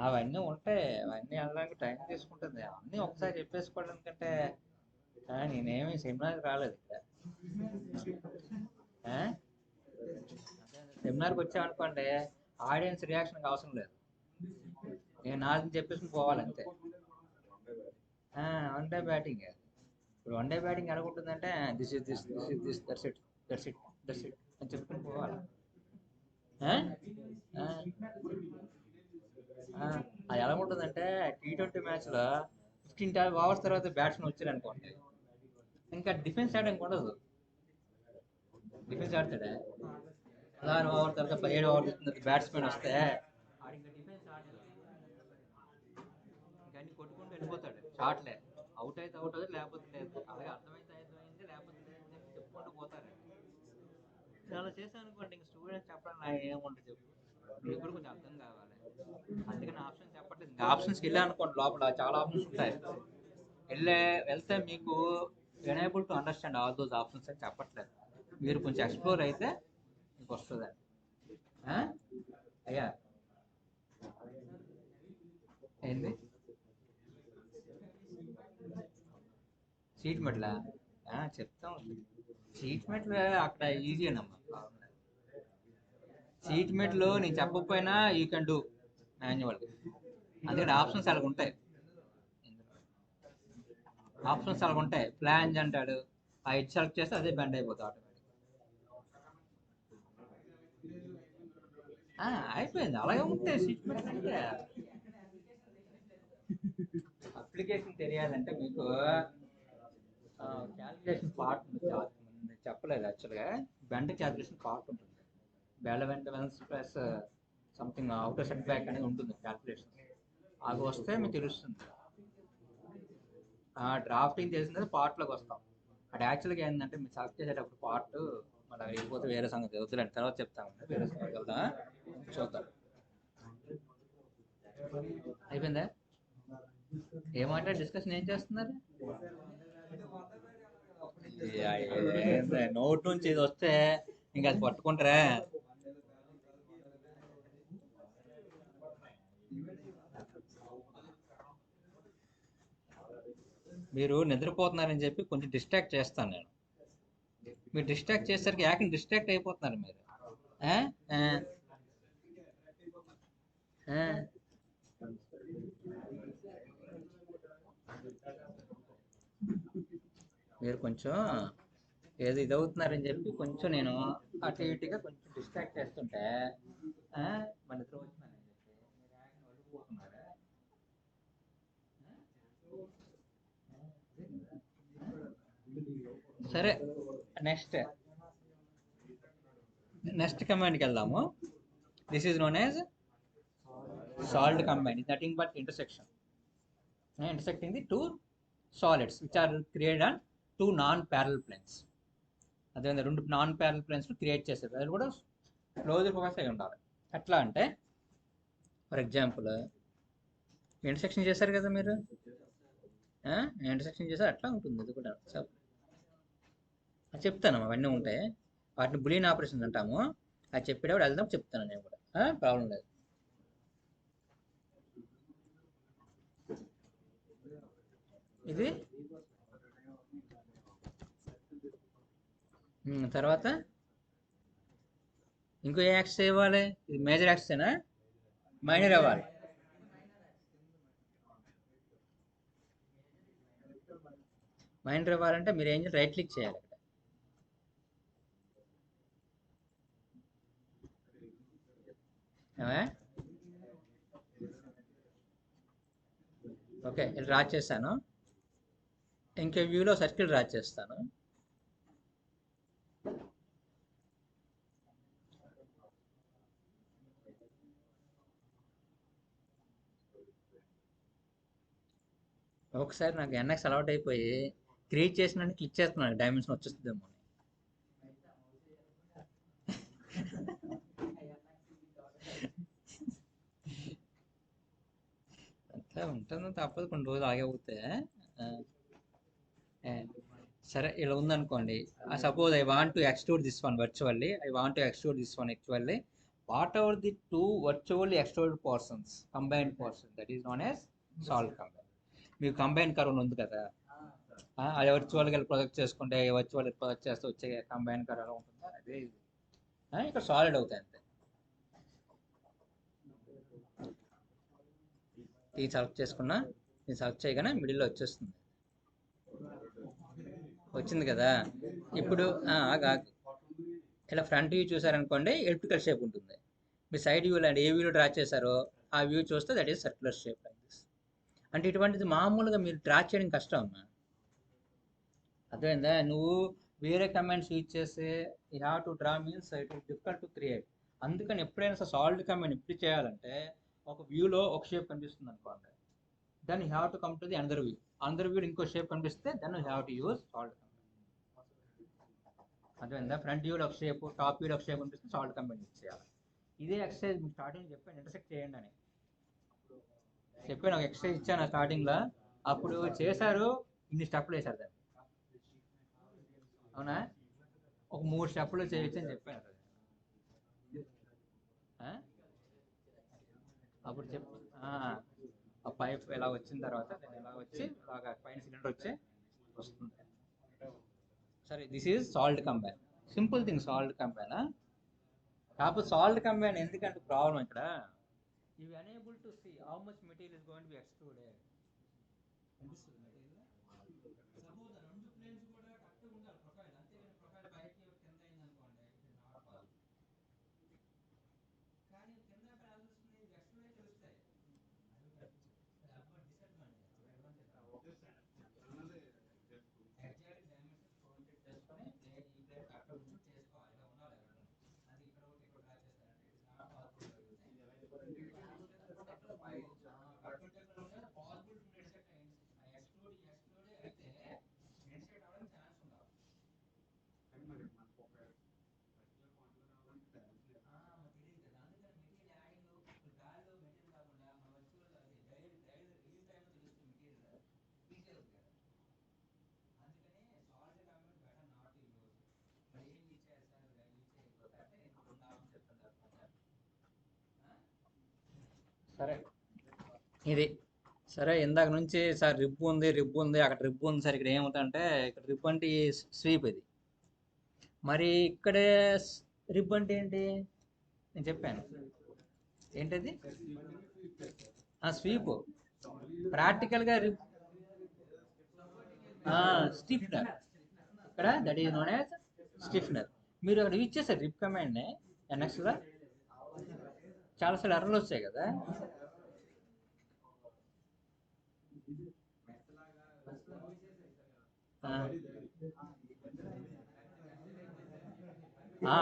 అవన్నీ ఉంటాయి, అవన్నీ వెళ్ళడానికి టైం తీసుకుంటుంది. అన్నీ ఒకసారి చెప్పేసుకోవడం కంటే నేనేమి సెమినార్కి రాలేదు ఇక్కడ. ఆ? సెమినార్కి వచ్చామనుకోండి, ఆడియన్స్ రియాక్షన్కి అవసరం లేదు, నేను నాది చెప్పేసుకుని పోవాలంతే. One day batting. ఇప్పుడు వన్ డే బ్యాటింగ్ ఎలాగుంటుందంటే this is this this is this that's it that's it that's it అని చెప్పుకుని పోవాలి. ఆ? ఆ? అది ఎలా ఉంటుందంటే T20 మ్యాచ్లో 15 ఓవర్స్ తర్వాత బ్యాట్స్మెన్ వచ్చారు అనుకోండి, ఇంకా డిఫెన్స్ ఆడడానికి ఉండదు. డిఫెన్స్ ఆడతాడే 16 ఓవర్ తర్వాత 17 ఓవర్ బ్యాట్స్మెన్ వస్తే ఆడు ఇంకా డిఫెన్స్ ఆడతాడు, ఇంకా అన్ని కొట్టుకుంటూ వెళ్ళిపోతాడు. షాట్లే అవుట్ అయితే అవుట్ అవుతుంది, లేకపోతే లేదు. అలాగే అర్థమైతే అర్థమైంది, లేకపోతే లేదు అని చెప్పి చెప్పుకుంటూ పోతారు. అలా చేశాను అనుకోండి, ఇంక స్టూడెంట్స్ చెప్పడం నా ఏముంటుంది చెప్పు, మీకు కూడా కొంచెం అర్థం కావాలి. అందుకని ఆప్షన్స్ చెప్పట్లేదు. ఇంకా ఆప్షన్స్కి వెళ్ళా అనుకోండి, లోపల చాలా ఆప్షన్స్ ఉంటాయి. వెళ్తే మీకు enable to understand all those options అని చెప్పట్లేదు. మీరు కొంచెం ఎక్స్ప్లోర్ అయితే మీకు వస్తుంది. అయ్యా ఏంది సీట్ మెట్లా? చెప్తాం. సీట్ మెట్లు అక్కడ ఈజీ అమ్మా. సీట్ మెట్లు నేను చెప్పకపోయినా యూ కెన్ డూ మాన్యువల్. అందుకని ఆప్షన్స్ అలాగ ఉంటాయి. ఆప్షన్స్ అలాగ ఉంటాయి. ఫ్లాంజ్ అంటాడు, ఆ ఎడ్జ్ సెలెక్ట్ చేస్తే అదే బెండ్ అయిపోతుంది ఆటోమేటిక్. అయిపోయింది, అలాగే ఉంటాయి సీట్ మెట్లు అంటే. అప్లికేషన్ తెలియాలంటే మీకు క్యాలిక్యులేషన్ పార్ట్ చెప్పలేదు యాక్చువల్గా. బెండ్ క్యాలిక్యులేషన్ పార్ట్ ఉంటుంది, బెల్ వెంట plus something outer set back అనేది ఉంటుంది క్యాలిక్యులేషన్. అవి వస్తే మీకు తెలుస్తుంది. డ్రాఫ్టింగ్ చేసిన పార్ట్లోకి వస్తాం. అది యాక్చువల్గా ఏంటంటే మీరు సెలెక్ట్ చేసేటప్పుడు పార్ట్ మళ్ళీ వెళ్ళిపోతే వేరే సంగతి వద్దులేండి, తర్వాత చెప్తాము. వేరే సంగతి వెళ్దా చూద్దాం. అయిపోయిందా? ఏమంటే డిస్కషన్ ఏం చేస్తున్నారు? నోట్ నుంచి ఇది వస్తే ఇంకా అది పట్టుకుంటారా? మీరు నిద్రపోతున్నారని చెప్పి కొంచెం డిస్ట్రాక్ట్ చేస్తాను నేను. మీరు డిస్ట్రాక్ట్ చేసేసరికి యాక్ని డిస్ట్రాక్ట్ అయిపోతున్నారు మీరు. ఆ? ఆ? ఆ? మీరు కొంచెం ఏదో ఇది అవుతున్నారని చెప్పి కొంచెం నేను అటు ఇటుగా కొంచెం డిస్ట్రాక్ట్ చేస్తుంటే మన నిద్ర వచ్చిందని చెప్పి మీరు యాక్ని వదిలిపోతున్నారా? సరే, నెక్స్ట్ నెక్స్ట్ కమాండ్కి వెళ్దాము. This is known as salt command. Is nothing but intersection. Intersecting the two solids which are created on two non-parallel planes. అదే రెండు నాన్ ప్యారల్ ప్లేన్స్ క్రియేట్ చేసేది, అది కూడా క్లోజ్డ్ ఫోకస్ అయి ఉండాలి. ఎట్లా అంటే ఫర్ ఎగ్జాంపుల్ ఇంటర్సెక్షన్ చేశారు కదా మీరు, ఇంటర్సెక్షన్ చేస్తే అట్లా ఉంటుంది. అది కూడా అది చెప్తాను, అవన్నీ ఉంటాయి. వాటిని బులియన్ ఆపరేషన్స్ అంటాము. అది చెప్పేటప్పుడు వెళ్దాం, చెప్తాను నేను కూడా, ప్రాబ్లం లేదు. ఇది తర్వాత ఇంకో యాక్స్ ఇవ్వాలి. ఇది మేజర్ యాక్సేనా మైనర్ అవ్వాలి? మైనర్ ఇవ్వాలంటే మీరు ఏం చేయాలి, రైట్ క్లిక్ చేయాలి ఇక్కడ. ఓకే, డ్రా చేశాను. ఇంకే వ్యూలో సర్కిల్ డ్రా చేస్తాను. ఒకసారి నాకు ఎన్ఎక్స్ అలవాట్ అయిపోయి క్రియేట్ చేసిన క్లిక్ చేస్తున్నాను, డైమెన్షన్ వచ్చేస్తుందేమో. సరే ఉంటుంది తప్పదు కొన్ని రోజులు ఆగిపోతే. ఆ, ఆ, సరే ఇలా ఉందనుకోండి. Suppose I want to extrude this one virtually, I want to extrude this one actually. What ever the two virtually extruded portions, combined portion, that is known as salt combine. మీకు కంబైన్ కర్వ్ ఉంది కదా, అది వర్చువల్గా project చేసుకుంటే virtual project చేస్తే వచ్చే combine curve ఎలా ఉంటుందో అదే ఇది. ఇక్కడ సాలిడ్ అవుతాయి అంతే. ఇది సెలెక్ట్ చేసుకున్నా, ఇది సెలెక్ట్ చేయగానే మిడిల్లో వచ్చేస్తుంది. వచ్చింది కదా. ఇప్పుడు ఆగు. ఇలా ఫ్రంట్ వ్యూ చూసారనుకోండి ఎలిప్టికల్ షేప్ ఉంటుంది. మీ సైడ్ వ్యూ లాంటి ఏ వ్యూలో డ్రా చేశారో ఆ వ్యూ చూస్తే that is circular shape like this. అంటే ఇటువంటిది మామూలుగా మీరు డ్రా చేయడం కష్టం అమ్మా. అర్థమైందా? నువ్వు వేరే కమాండ్స్ యూజ్ చేస్తే you have to draw means it is difficult to create. అందుకని ఎప్పుడైనా సాల్వ్ కమాండ్ ఎప్పుడు చేయాలంటే ఒక వ్యూలో ఒక షేప్ కనిపిస్తుంది అనుకోండి, then you have to come to the another view. Another view ఇంకో షేప్ కనిపిస్తే then you have to use solve command. అర్థమైందా? ఫ్రంట్ వ్యూలో ఒక షేప్, టాప్ వ్యూలో ఒక షేప్ కనిపిస్తే సాల్వ్ కమాండ్ యూజ్ చేయాలి. ఇదే ఎక్సర్సైజ్ మీకు స్టార్టింగ్ చెప్పాను, ఇంటర్సెక్ట్ చేయండి అని చెప్పాను. ఒక ఎక్సర్సైజ్ ఇచ్చాను స్టార్టింగ్లో, అప్పుడు చేశారు, ఇన్ని స్టెప్లు వేశారు దాన్ని. అవునా? ఒక 3 స్టెప్లు చేయొచ్చు అని చెప్పాను. అప్పుడు చెప్పు. ఆ పైప్ ఎలా వచ్చిన తర్వాత దాన్ని ఎలా వచ్చి అలాగా పైన సిలిండర్ వచ్చి వస్తుంది. సరే, this is salt combine. Simple thing salt combine. కాకపోతే సాల్ట్ కంబైన్ ఎందుకంటే ప్రాబ్లం ఇక్కడ, you unable to see how much material is going to be extruded. అనిపిస్తుంది మెటీరియల్. సపోజ్ రెండు ప్లేన్స్ కూడా కరెక్ట్గా ఉండాలి ప్రొఫైల్, అంతేగాని ప్రొఫైల్ పైకి కింద అయింది అనుకోండి, ఇట్ ఇస్ నాట్ పాసిబుల్. కానీ కింద ప్రాసెస్ని ఎక్స్ట్రూడే తెలుస్తాయి. ఎగ్జాక్ట్ డైమెన్షన్స్ కోఆర్డినేట్ చేసుకొని ప్లేన్ ఈ ప్లేన్ కరెక్ట్గా ఉంచుకొని చేసుకోవాలి. ఇలా ఉండాలి రెండు. అది ఇక్కడ ఒకటి ఇక్కడ డ్రా చేస్తారంటే it is not possible. Possible extrude అయితే ఇన్సెక్ట్ అవ్వడానికి ఛాన్స్ ఉండాలి. తెలియదు కదా. అందుకని మెటీరియల్ యాడింగ్ గాలిలో మెటీరియల్ కాకుండా మన వర్చువల్ అది రియల్ టైంలో తెలుస్తుంది మెటీరియల్ ఈజీ అవుతుంది కదా. అందుకని salt comment better not to use. మరి ఏం యూజ్ చేస్తారు, యూజ్ చేయకపోతే అంటే ఇంకొక ఆప్షన్ చెప్తాను తప్పకుండా. సరే ఇది. సరే, ఇందాక నుంచి సార్ రిబ్ ఉంది అక్కడ రిబ్ ఉంది సార్, ఇక్కడ ఏమవుతుందంటే ఇక్కడ రిబ్ అంటే స్వీప్ ఇది. మరి ఇక్కడే రిబ్ అంటే ఏంటి నేను చెప్పాను, ఏంటది? స్వీప్. ప్రాక్టికల్గా రిబ్ స్టిఫ్నర్. ఇక్కడ దట్ ఈజ్ నోన్ యాజ్ స్టిఫ్నర్. మీరు అక్కడ యూజ్ చేస్తారు రిబ్ కమాండ్ని ఎన్ఎక్స్లో. చాలాసార్లు ఎర్రలు వచ్చాయి కదా.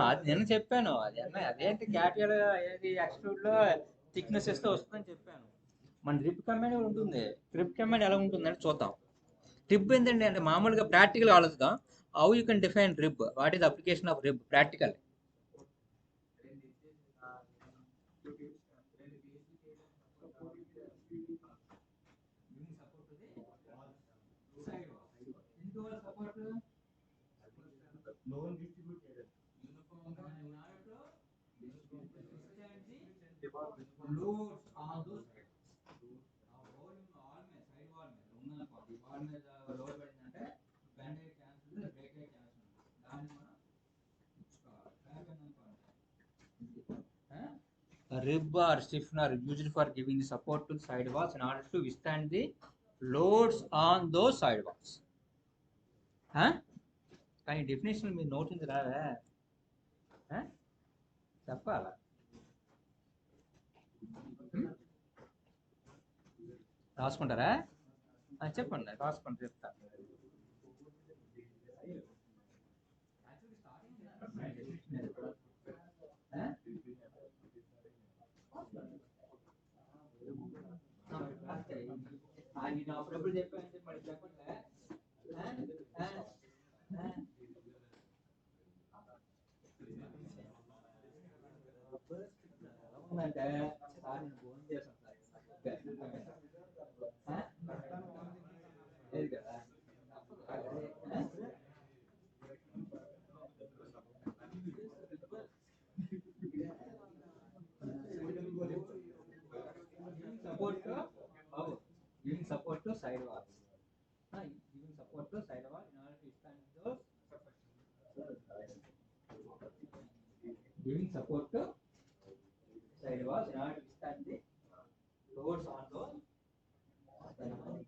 అది నేను చెప్పాను, అది అదేంటి క్యాపియల్ ఏది ఎక్స్ట్రూడ్లో థిక్నెస్ ఇస్తే వస్తుందని చెప్పాను. మన రిప్ కమాండ్ ఉంటుంది. రిప్ కమాండ్ ఎలా ఉంటుందని చూద్దాం. రిబ్ ఏంటండి అంటే మామూలుగా ప్రాక్టికల్ ఆలోచిద్దాం. How you can define rib, what is application of rib practical. Loads on those side wall మీద ఉందనుకోండి, వాల్ మీద లోడ్ పడిందంటే బెండ్ అయ్యే ఛాన్స్ ఉంది, బ్రేక్ అయ్యే ఛాన్స్ ఉంది. దాన్ని మనం rib or stiffener used for giving support to side walls in order to withstand the loads on those side walls. కానీ డెఫినేషన్ మీరు నోట్ నుంచి రావే చెప్పాలా? రాసుకుంటారా? చెప్పండి, రాసుకోండి చెప్తా. అప్పుడప్పుడు చెప్పాను మరి చెప్పట్లే. ఉందంటే సార్ నేను ఫోన్ చేశాను sir side wall in order to stand those giving support to side walls in order to stand the loads on those side walls.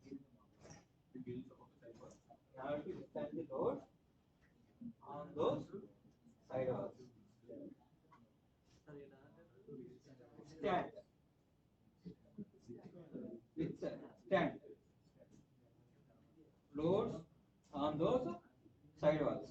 In order to stand the load on those side walls. Stand with stand loads on those side walls.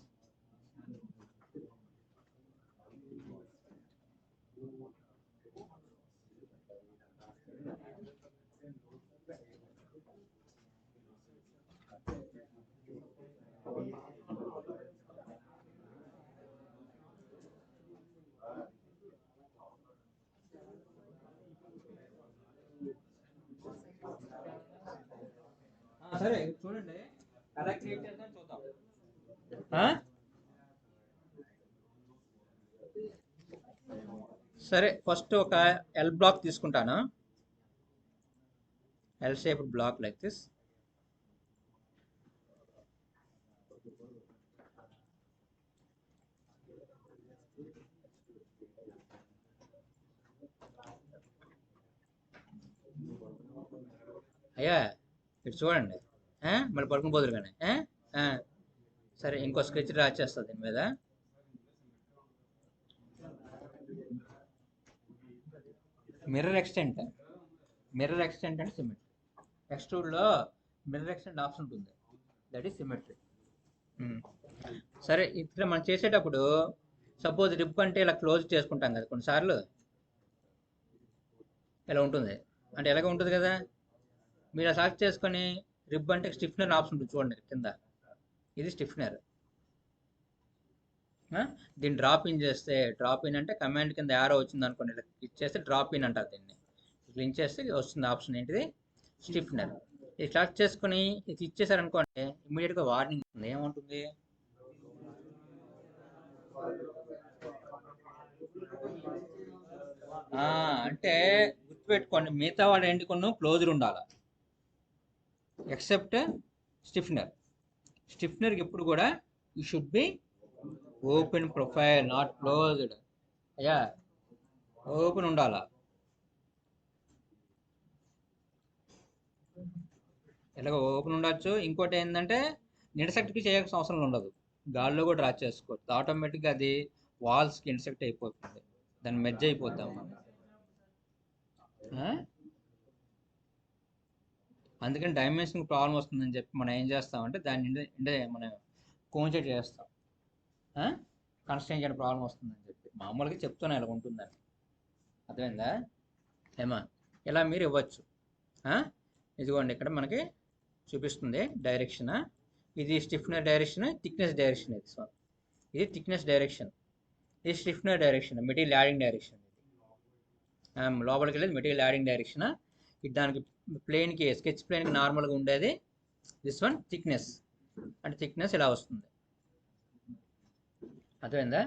సరే చూడండి ఎలా create చేద్దాం చూద్దాం. సరే first ఒక L block తీసుకుంటాను, L shaped block like this. అయ్యా ఇటు చూడండి, మళ్ళీ పడుకుని పోదురు కానీ. సరే ఇంకో స్కెచ్ డ్రా చేస్తుంది దీని మీద. మిర్రర్ ఎక్స్టెంట్ అంటే సిమెట్రీ. ఎక్స్ట్రూడ్లో మిర్రర్ ఎక్స్టెంట్ ఆప్షన్ ఉంటుంది, దట్ ఈస్ సిమెట్రీ. సరే ఇక్కడ మనం చేసేటప్పుడు సపోజ్ రిప్ అంటే ఇలా క్లోజ్ చేసుకుంటాం కదా కొన్నిసార్లు, ఇలా ఉంటుంది అంటే ఎలాగ ఉంటుంది కదా. మీరు సెలెక్ట్ చేసుకొని రిబ్ అంటే స్టిఫ్నర్ ఆప్షన్ ఉంటుంది చూడండి కింద, ఇది స్టిఫ్నర్. దీన్ని డ్రాప్ ఇన్ చేస్తే, డ్రాప్ ఇన్ అంటే కమాండ్ కింద యారో వచ్చింది అనుకోండి, ఇలా క్లిక్ చేస్తే డ్రాప్ ఇన్ అంటారు దీన్ని. క్లిక్ చేస్తే వస్తుంది ఆప్షన్ ఏంటిది, స్టిఫ్నర్. ఇది సెలెక్ట్ చేసుకుని ఇది క్లిక్ చేశారనుకోండి, ఇమీడియట్గా వార్నింగ్ ఉంటుంది. ఏముంటుంది, అంటే గుర్తుపెట్టుకోండి, మిగతా వాడు ఏంటి కొన్ని క్లోజ్డ్ ఉండాలి ఎక్సెప్ట్ స్టిఫ్నర్. స్టిఫ్నర్కి ఎప్పుడు కూడా you should be open profile, not closed. అయ్యా ఓపెన్ ఉండాలా. ఇలాగ ఓపెన్ ఉండొచ్చు. ఇంకోటి ఏంటంటే ఇంటర్సెక్ట్కి చేయాల్సిన అవసరం ఉండదు, గాల్లో కూడా డ్రా చేసుకోవచ్చు. ఆటోమేటిక్గా అది వాల్స్కి ఇంటర్సెక్ట్ అయిపోతుంది, దాన్ని మెర్జ్ అయిపోద్ది అన్నమాట. అందుకని డైమెన్షన్ ప్రాబ్లం వస్తుందని చెప్పి మనం ఏం చేస్తామంటే దాన్ని మనం కోన్సెట్ చేస్తాం. కన్స్ట్రెయిన్ చేయడం ప్రాబ్లం వస్తుందని చెప్పి మామూలుగా చెప్తున్నా ఇలా ఉంటుందని. అర్థమైందా ఏమా? ఇలా మీరు ఇవ్వచ్చు. ఇదిగోండి ఇక్కడ మనకి చూపిస్తుంది డైరెక్షన్. ఇది స్టిఫ్నర్ డైరెక్షన్, థిక్నెస్ డైరెక్షన్. ఇది థిక్నెస్ డైరెక్షన్, ఇది స్టిఫ్నర్ డైరెక్షన్, మెటీరియల్ యాడింగ్ డైరెక్షన్. లోపలికి వెళ్ళేది మెటీరియల్ యాడింగ్ డైరెక్షన్. దానికి ప్లేన్కి స్కెచ్ ప్లేన్కి నార్మల్గా ఉండేది దిస్ వన్ థిక్నెస్, అంటే థిక్నెస్ ఇలా వస్తుంది. అర్థమైందా?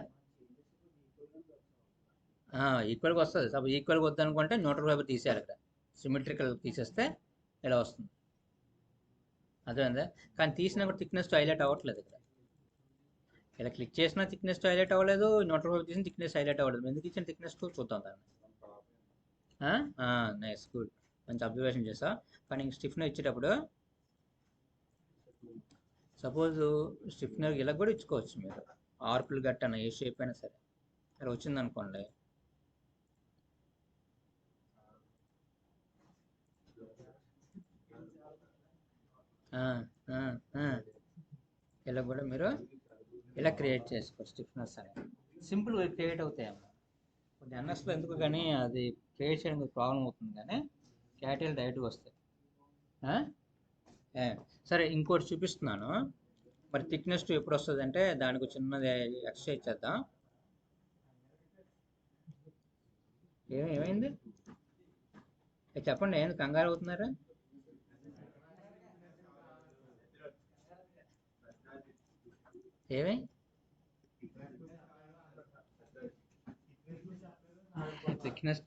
ఈక్వల్గా వస్తుంది. సపోజ్ ఈక్వల్గా వద్దనుకుంటే న్యూట్రల్ ఫైబర్ తీసేయాలి, ఇక్కడ సిమెట్రికల్ తీసేస్తే ఇలా వస్తుంది. అర్థమైందా? కానీ తీసినా కూడా థిక్నెస్ హైలైట్ అవ్వట్లేదు. ఇక్కడ ఇలా క్లిక్ చేసినా థిక్నెస్ హైలైట్ అవ్వలేదు, న్యూట్రల్ ఫైబర్ తీసిన థిక్నెస్ హైలైట్ అవ్వలేదు. ఎందుకు ఇచ్చిన థిక్నెస్ చూద్దాం దాన్ని. నైస్, గుడ్, మంచి అబ్జర్వేషన్ చేసా. కానీ స్టిఫ్నర్ ఇచ్చేటప్పుడు సపోజ్ స్టిఫ్నర్ ఇలా కూడా ఇచ్చుకోవచ్చు మీరు, ఆర్కులు గట్టన ఏ షేప్ అయినా సరే. ఇలా వచ్చింది అనుకోండి, ఇలా కూడా మీరు ఇలా క్రియేట్ చేసుకోవచ్చు. స్టిఫ్నర్స్ అనేవి సింపుల్గా క్రియేట్ అవుతాయమ్మా. కొంచెం ఎన్ఎస్లో ఎందుకు కానీ అది క్రియేట్ చేయడానికి ప్రాబ్లం అవుతుంది, కానీ క్యాటిల్ డైరెక్ట్గా వస్తాయి. సరే ఇంకోటి చూపిస్తున్నాను. మరి థిక్నెస్ ఎప్పుడు వస్తుంది అంటే దానికి చిన్నది ఎక్సర్సైజ్ చేద్దాం. ఏమైంది చెప్పండి, ఏంది కంగారు అవుతున్నారు? ఏమై థిక్నెస్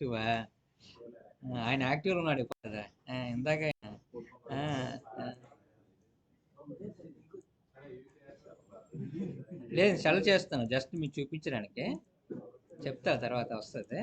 ఆయన యాక్టివ్గా ఉన్నాడు కదా ఇందాక. లేదు సెల్ చేస్తాను జస్ట్ మీకు చూపించడానికి, చెప్తా తర్వాత వస్తుంది.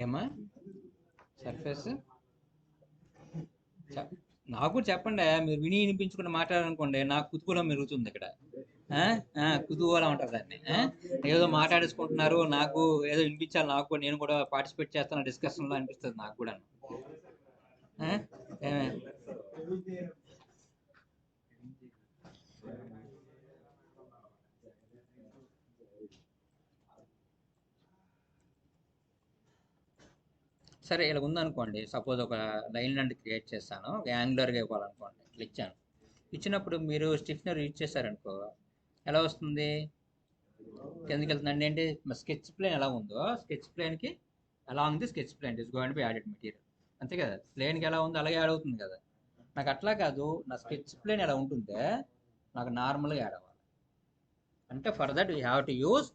ఏమా సర్ఫేస్ నాకు కూడా చెప్పండి, మీరు విని వినిపించుకుని మాట్లాడాలనుకోండి నాకు కుతూహలం పెరుగుతుంది ఇక్కడ. కుతూహలం ఉంటుంది దాన్ని. ఏదో మాట్లాడేసుకుంటున్నారు, నాకు ఏదో వినిపించాలి, నాకు కూడా నేను కూడా పార్టిసిపేట్ చేస్తాను డిస్కషన్లో అనిపిస్తుంది నాకు కూడా. ఏమే సరే ఇలా ఉందనుకోండి, సపోజ్ ఒక లైన్ లాంటి క్రియేట్ చేస్తాను, యాంగులర్గా ఇవ్వాలనుకోండి, ఇట్లా ఇచ్చాను. ఇచ్చినప్పుడు మీరు స్టిఫ్నర్ యూజ్ చేశారనుకో ఎలా వస్తుంది, కిందకి వెళ్తుందండి. ఏంటి స్కెచ్ ప్లేన్ ఎలా ఉందో స్కెచ్ ప్లేన్కి along the sketch plane is going to be added material, అంతే కదా. ప్లేన్కి ఎలా ఉందో అలాగే యాడ్ అవుతుంది కదా. నాకు అట్లా కాదు, నా స్కెచ్ ప్లేన్ ఎలా ఉంటుందే నాకు నార్మల్గా యాడ్ అవ్వాలి అంటే for that we have to use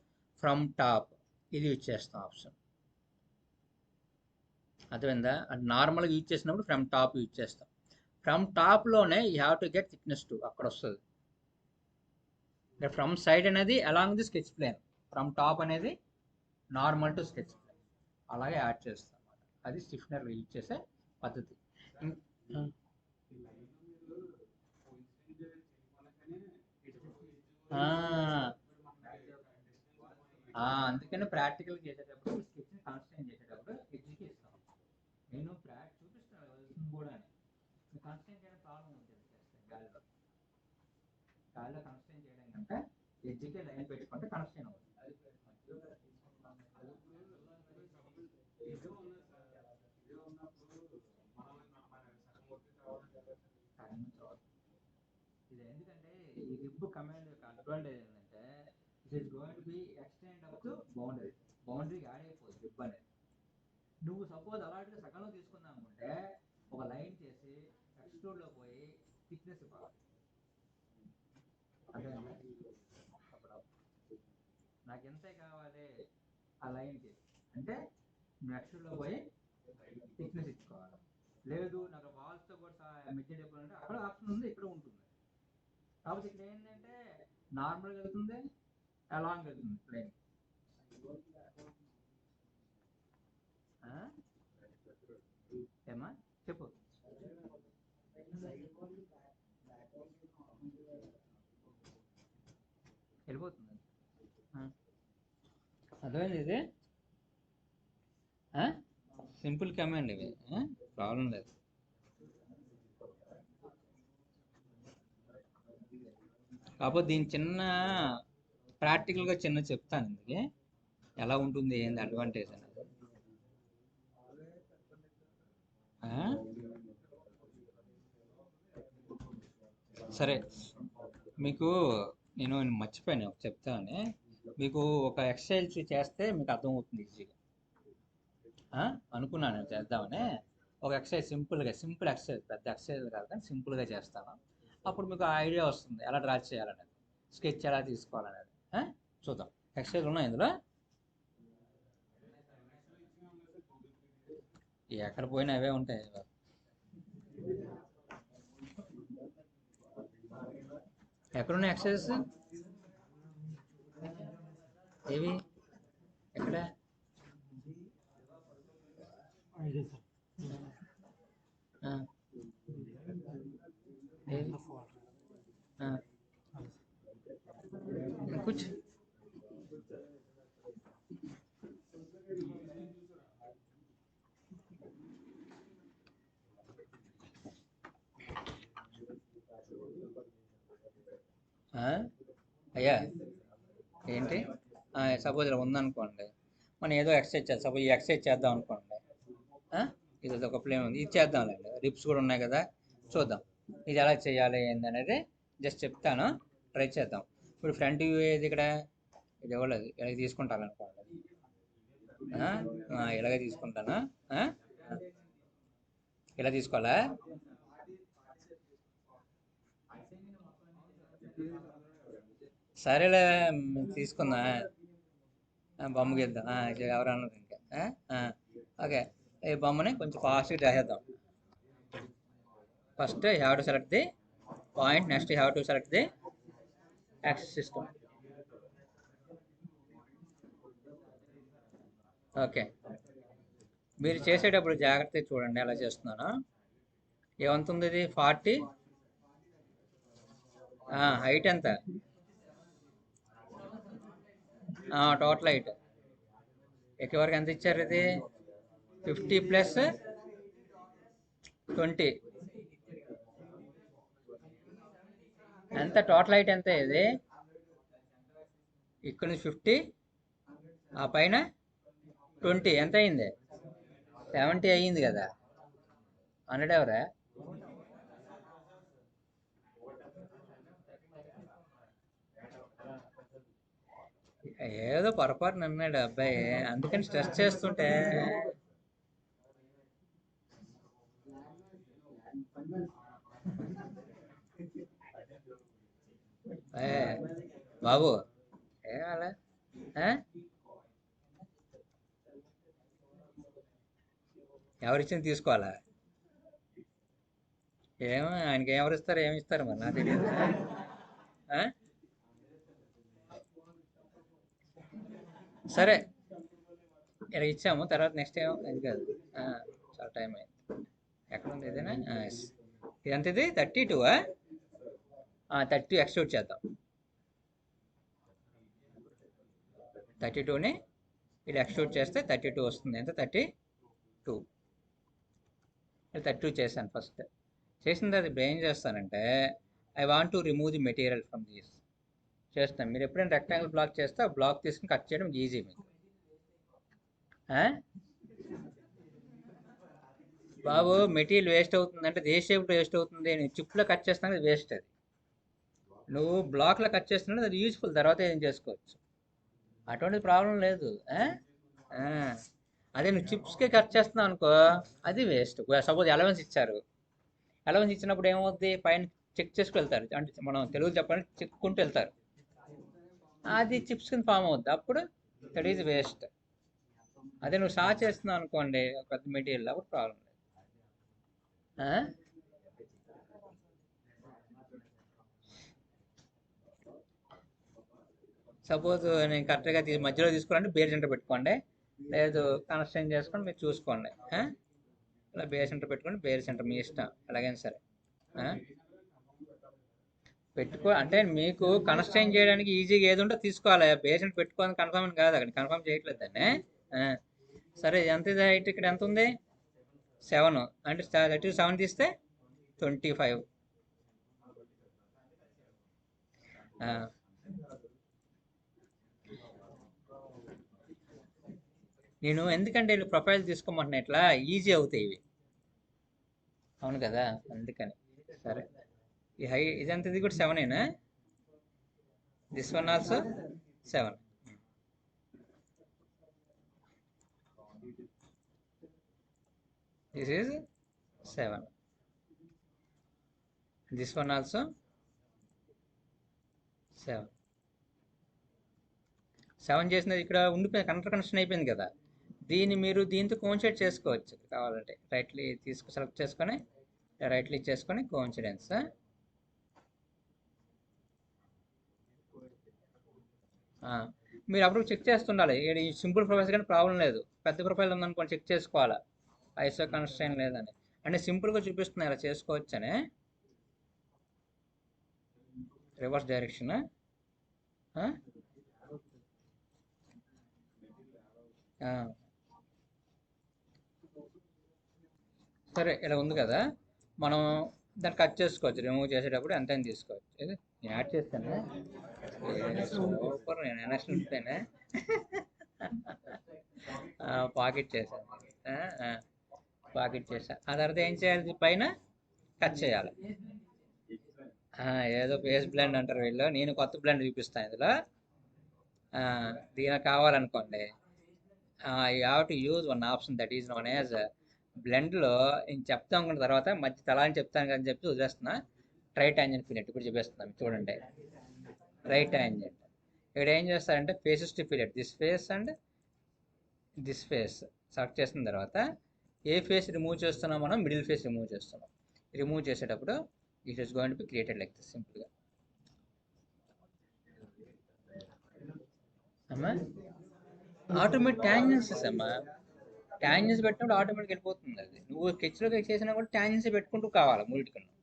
from top, ఇది యూజ్ చేస్తాం ఆప్షన్. అర్థమైందా? అంటే నార్మల్గా యూజ్ చేసినప్పుడు ఫ్రమ్ టాప్ యూజ్ చేస్తాం. ఫ్రమ్ టాప్లోనే you have to get thickness to, అక్కడ వస్తుంది. ఫ్రమ్ సైడ్ అనేది along the sketch plane, from top అనేది నార్మల్ టు స్కెచ్ ప్లేన్, అలాగే యాడ్ చేస్తాం. అది స్టిఫ్నర్ యూజ్ చేసే పద్ధతి. అందుకని ప్రాక్టికల్ చేసేటప్పుడు స్కెచ్ని కన్స్ట్రైన్ చేసేటప్పుడు ఎడ్జ్కి ఇస్తాం. నేను చూపిస్తాను వస్తుంది కూడా, కన్స్ట్రైన్ చేయడం ప్రాబ్లం ఉంటుంది గాలిలో. గాలిలో కన్స్ట్రైన్ చేయడం కంటే ఎడ్జ్కి లైన్ పెట్టుకుంటే కన్స్ట్రైన్ అవుతుంది. ఇది ఎందుకంటే ఈ రిబ్ కమాండ్ యొక్క అడ్వాంటేజ్ ఏంటంటే it is going to be extend up to boundary, బౌండరీకి యాడ్ అయిపోతుంది రిబ్ అనేది. నువ్వు సపోజ్ అలాంటి సగంలో తీసుకుందాం అనుకుంటే ఒక లైన్ చేసి ఎక్స్ట్రూడ్లో పోయి థిక్నెస్ ఇవ్వాలి. అదే నాకు ఎంతే కావాలి ఆ లైన్కి అంటే నువ్వు ఎక్స్ట్రూడ్లో పోయి థిక్నెస్ ఇచ్చుకోవాలి. లేదు నాకు వాల్స్తో కూడా మెటీరియల్ ఇవ్వాలంటే అక్కడ ఆప్షన్ ఉంది, ఇక్కడ ఉంటుంది. కాబట్టి ఇక్కడ ఏంటంటే నార్మల్గా వెళ్తుంది, అలాంగ్ వెళ్తుంది ప్లేన్. ఏమా చెప్పు. వెళ్ళిపోతుంది. అర్థమైంది ఇది. సింపుల్ కమాండ్ ఇవి, ప్రాబ్లం లేదు. కాకపోతే దీని చిన్న ప్రాక్టికల్గా చిన్న చెప్తాను ఇందుకే ఎలా ఉంటుంది, ఏంది అడ్వాంటేజ్ అనేది. సరే మీకు నేను మర్చిపోయాను చెప్తాను. మీకు ఒక ఎక్సర్సైజ్ చేస్తే మీకు అర్థమవుతుంది ఈజీగా. అనుకున్నాను చేద్దామని ఒక ఎక్సర్సైజ్ సింపుల్ ఎక్సర్సైజ్, పెద్ద ఎక్సర్సైజ్ కాదు కానీ సింపుల్గా చేస్తాను. అప్పుడు మీకు ఐడియా వస్తుంది ఎలా డ్రా చేయాలనేది, స్కెచ్ ఎలా తీసుకోవాలనేది. చూద్దాం. ఎక్సర్సైజ్ ఉన్నాయి ఇందులో, ఎక్కడ పోయినా అవే ఉంటాయి. ఎక్కడున్నాయి ఎక్సర్సైజెస్ ఏవి, ఎక్కడ? कुछ అయ్యా ఏంటి, సపోజ్ ఇలా ఉందనుకోండి, మనం ఏదో ఎక్సర్సైజ్ చేస్తాం. సపోజ్ ఈ ఎక్సర్సైజ్ చేద్దాం అనుకోండి, ఇది ఒక ప్లేన్ ఉంది, ఇది చేద్దాంలేండి. రిప్స్ కూడా ఉన్నాయి కదా, చూద్దాం ఇది ఎలా చేయాలి ఏంది అనేది జస్ట్ చెప్తాను, ట్రై చేద్దాం. ఇప్పుడు ఫ్రంట్ వ్యూ ఏది ఇక్కడ, ఇది ఇవ్వలేదు, ఇలాగ తీసుకుంటాను అనుకోండి. ఇలాగే తీసుకుంటాను, ఇలా తీసుకోవాలా? సరేలే, తీసుకుందా బొమ్మ గీద్దాం. ఎవరు అన్నది ఇంకా. ఓకే, ఈ బొమ్మని కొంచెం ఫాస్ట్గా చేసేద్దాం. First you have to select the point, next you have to select the axis system. Okay, మీరు చేసేటప్పుడు జాగ్రత్తగా చూడండి ఎలా చేస్తున్నాను. ఏమంత ఉంది ఇది? 40. హైట్ ఎంత? టోటల్ హైట్ ఎక్కడి వరకు ఎంత ఇచ్చారు? ఇది 50 ప్లస్ 20 ఎంత? టోటల్ హైట్ ఎంత ఇది? ఇక్కడ నుంచి 50, ఆ పైన 20 ఎంత అయింది? 70 అయ్యింది కదా. 100 ఎవరా? ఏదో పొరపాటున అన్నాడు అబ్బాయి, అందుకని స్ట్రెస్ చేస్తుంటే. బాబు అలా ఎవరిచ్చింది తీసుకోవాలా? ఏమో ఆయనకి ఎవరు ఇస్తారు, ఏమి ఇస్తారు మరి నాకు తెలియదు. సరే, ఇలా ఇచ్చాము, తర్వాత నెక్స్ట్ ఏమో అది కాదు. చాలా టైం అయింది. ఎక్కడ ఉంది ఇదేనా? ఎంత ఇది? 32. 30 ఎక్స్ట్రూడ్ చేద్దాం. 32ని ఇది ఎక్స్ట్రూడ్ చేస్తే 32 వస్తుంది. ఎంత? 32. 32 చేశాను. ఫస్ట్ చేసిన తర్వాత ఇప్పుడు ఏం చేస్తానంటే, I want to remove the material from these చేస్తాను. మీరు ఎప్పుడైనా రెక్టాంగిల్ బ్లాక్ చేస్తే ఆ బ్లాక్ తీసుకుని కట్ చేయడం ఈజీ మీకు. బాబు, మెటీరియల్ వేస్ట్ అవుతుంది అంటే ఏ షేప్లో వేస్ట్ అవుతుంది? నేను చిప్లో కట్ చేస్తాను, అది వేస్ట్. అది నువ్వు బ్లాక్లో కట్ చేస్తున్నాడు, అది యూజ్ఫుల్, తర్వాత ఏం చేసుకోవచ్చు, అటువంటి ప్రాబ్లం లేదు. అదే నువ్వు చిప్స్కే కట్ చేస్తున్నావు అనుకో, అది వేస్ట్. సపోజ్ అలవెన్స్ ఇచ్చారు, అలవెన్స్ ఇచ్చినప్పుడు ఏమవుద్ది? పైన చెక్ చేసుకు వెళ్తారు, అంటే మనం తెలుగు చెప్పాలంటే చెక్కుంటూ వెళ్తారు, అది చిప్స్ కింద ఫామ్ అవుద్ది, అప్పుడు దట్ ఈజ్ వేస్ట్. అదే నువ్వు సా చేస్తున్నావు అనుకోండి పెద్ద మెటీరియల్, అప్పుడు ప్రాబ్లం లేదు. సపోజ్ నేను కరెక్ట్గా మధ్యలో తీసుకోవాలంటే బేర్ సెంటర్ పెట్టుకోండి, లేదు కన్స్ట్రక్ట్ చేసుకొని మీరు చూసుకోండి. ఇలా బేర్ సెంటర్ పెట్టుకోండి, బేర్ సెంటర్ మీ ఇష్టం, ఎలాగైనా సరే పెట్టుకో. అంటే మీకు కన్స్ట్రక్ట్ చేయడానికి ఈజీగా ఏది ఉంటే తీసుకోవాలి. బేర్ సెంటర్ పెట్టుకోవాలని కన్ఫర్మ్ అని కాదు, అక్కడ కన్ఫర్మ్ చేయట్లేదు దాన్ని. సరే, ఎంత ఇది హైట్? ఇక్కడ ఎంత ఉంది? 7. అంటే 7 తీస్తే 25. నేను ఎందుకంటే ప్రొఫైల్ తీసుకోమంటున్నా, ఇట్లా ఈజీ అవుతాయి ఇవి. అవును కదా, అందుకని. సరే, ఈ ఇదంతా ఇది కూడా 7ఏనా? This one also 7. This is 7. This one also 7. 7 చేసినది ఇక్కడ ఉండిపోయింది, కనెక్షన్ అయిపోయింది కదా. దీన్ని మీరు దీంతో కోయిన్సైడ్ చేసుకోవచ్చు కావాలంటే. రైట్లీ సెలెక్ట్ చేసుకొని రైట్లీ చేసుకొని కోయిన్సిడెన్స్. మీరు అప్పుడు చెక్ చేస్తుండాలి. ఈ సింపుల్ ప్రొఫైల్స్ కానీ ప్రాబ్లం లేదు, పెద్ద ప్రొఫైల్ ఉందనుకోండి చెక్ చేసుకోవాలా ఐసో కన్స్ట్రైన్ లేదని. అంటే సింపుల్గా చూపిస్తున్నాయి, ఇలా చేసుకోవచ్చని. Reverse direction. సరే, ఇలా ఉంది కదా, మనం దాన్ని కట్ చేసుకోవచ్చు. రిమూవ్ చేసేటప్పుడు ఎంత అని తీసుకోవచ్చు. ఇది నేను యాడ్ చేస్తాను. సూపర్, నేను నేషనల్ ఇస్తానే. పాకెట్ చేశాను, పాకెట్ చేసా. ఆ తర్వాత ఏం చేయాలి? పైన కట్ చేయాలి. ఏదో ఫేస్ బ్లెండ్ అంటారు వీళ్ళు, నేను కొత్త బ్లెండ్ చూపిస్తాను ఇందులో. దీనికి కావాలనుకోండి, you have to use one option that is known as బ్లెండ్లో. నేను చెప్తాను అనుకున్న తర్వాత మధ్య తలా అని చెప్తాను కానీ చెప్పి వదిలేస్తున్నా. రైట్ ట్యాంజెంట్ ఫిలెట్ ఇప్పుడు చూపిస్తున్నాం చూడండి. రైట్ ట్యాంజెంట్ ఇక్కడ ఏం చేస్తారంటే faces to fillet this face and this face select చేసిన తర్వాత ఏ ఫేస్ రిమూవ్ చేస్తున్నాం మనం మిడిల్ ఫేస్ రిమూవ్ చేస్తున్నాం. రిమూవ్ చేసేటప్పుడు it is going to be created like this సింపుల్గా. అమ్మా ఆటోమేటిక్ ట్యాంజెన్సెస్ అమ్మా, ట్యాంజెన్స్ పెట్టినప్పుడు ఆటోమేటిక్ వెళ్ళిపోతుంది అది. నువ్వు స్కెచ్లో చేసినా కూడా ట్యాంజెన్స్ పెట్టుకుంటూ కావాలి మూడికన్నా.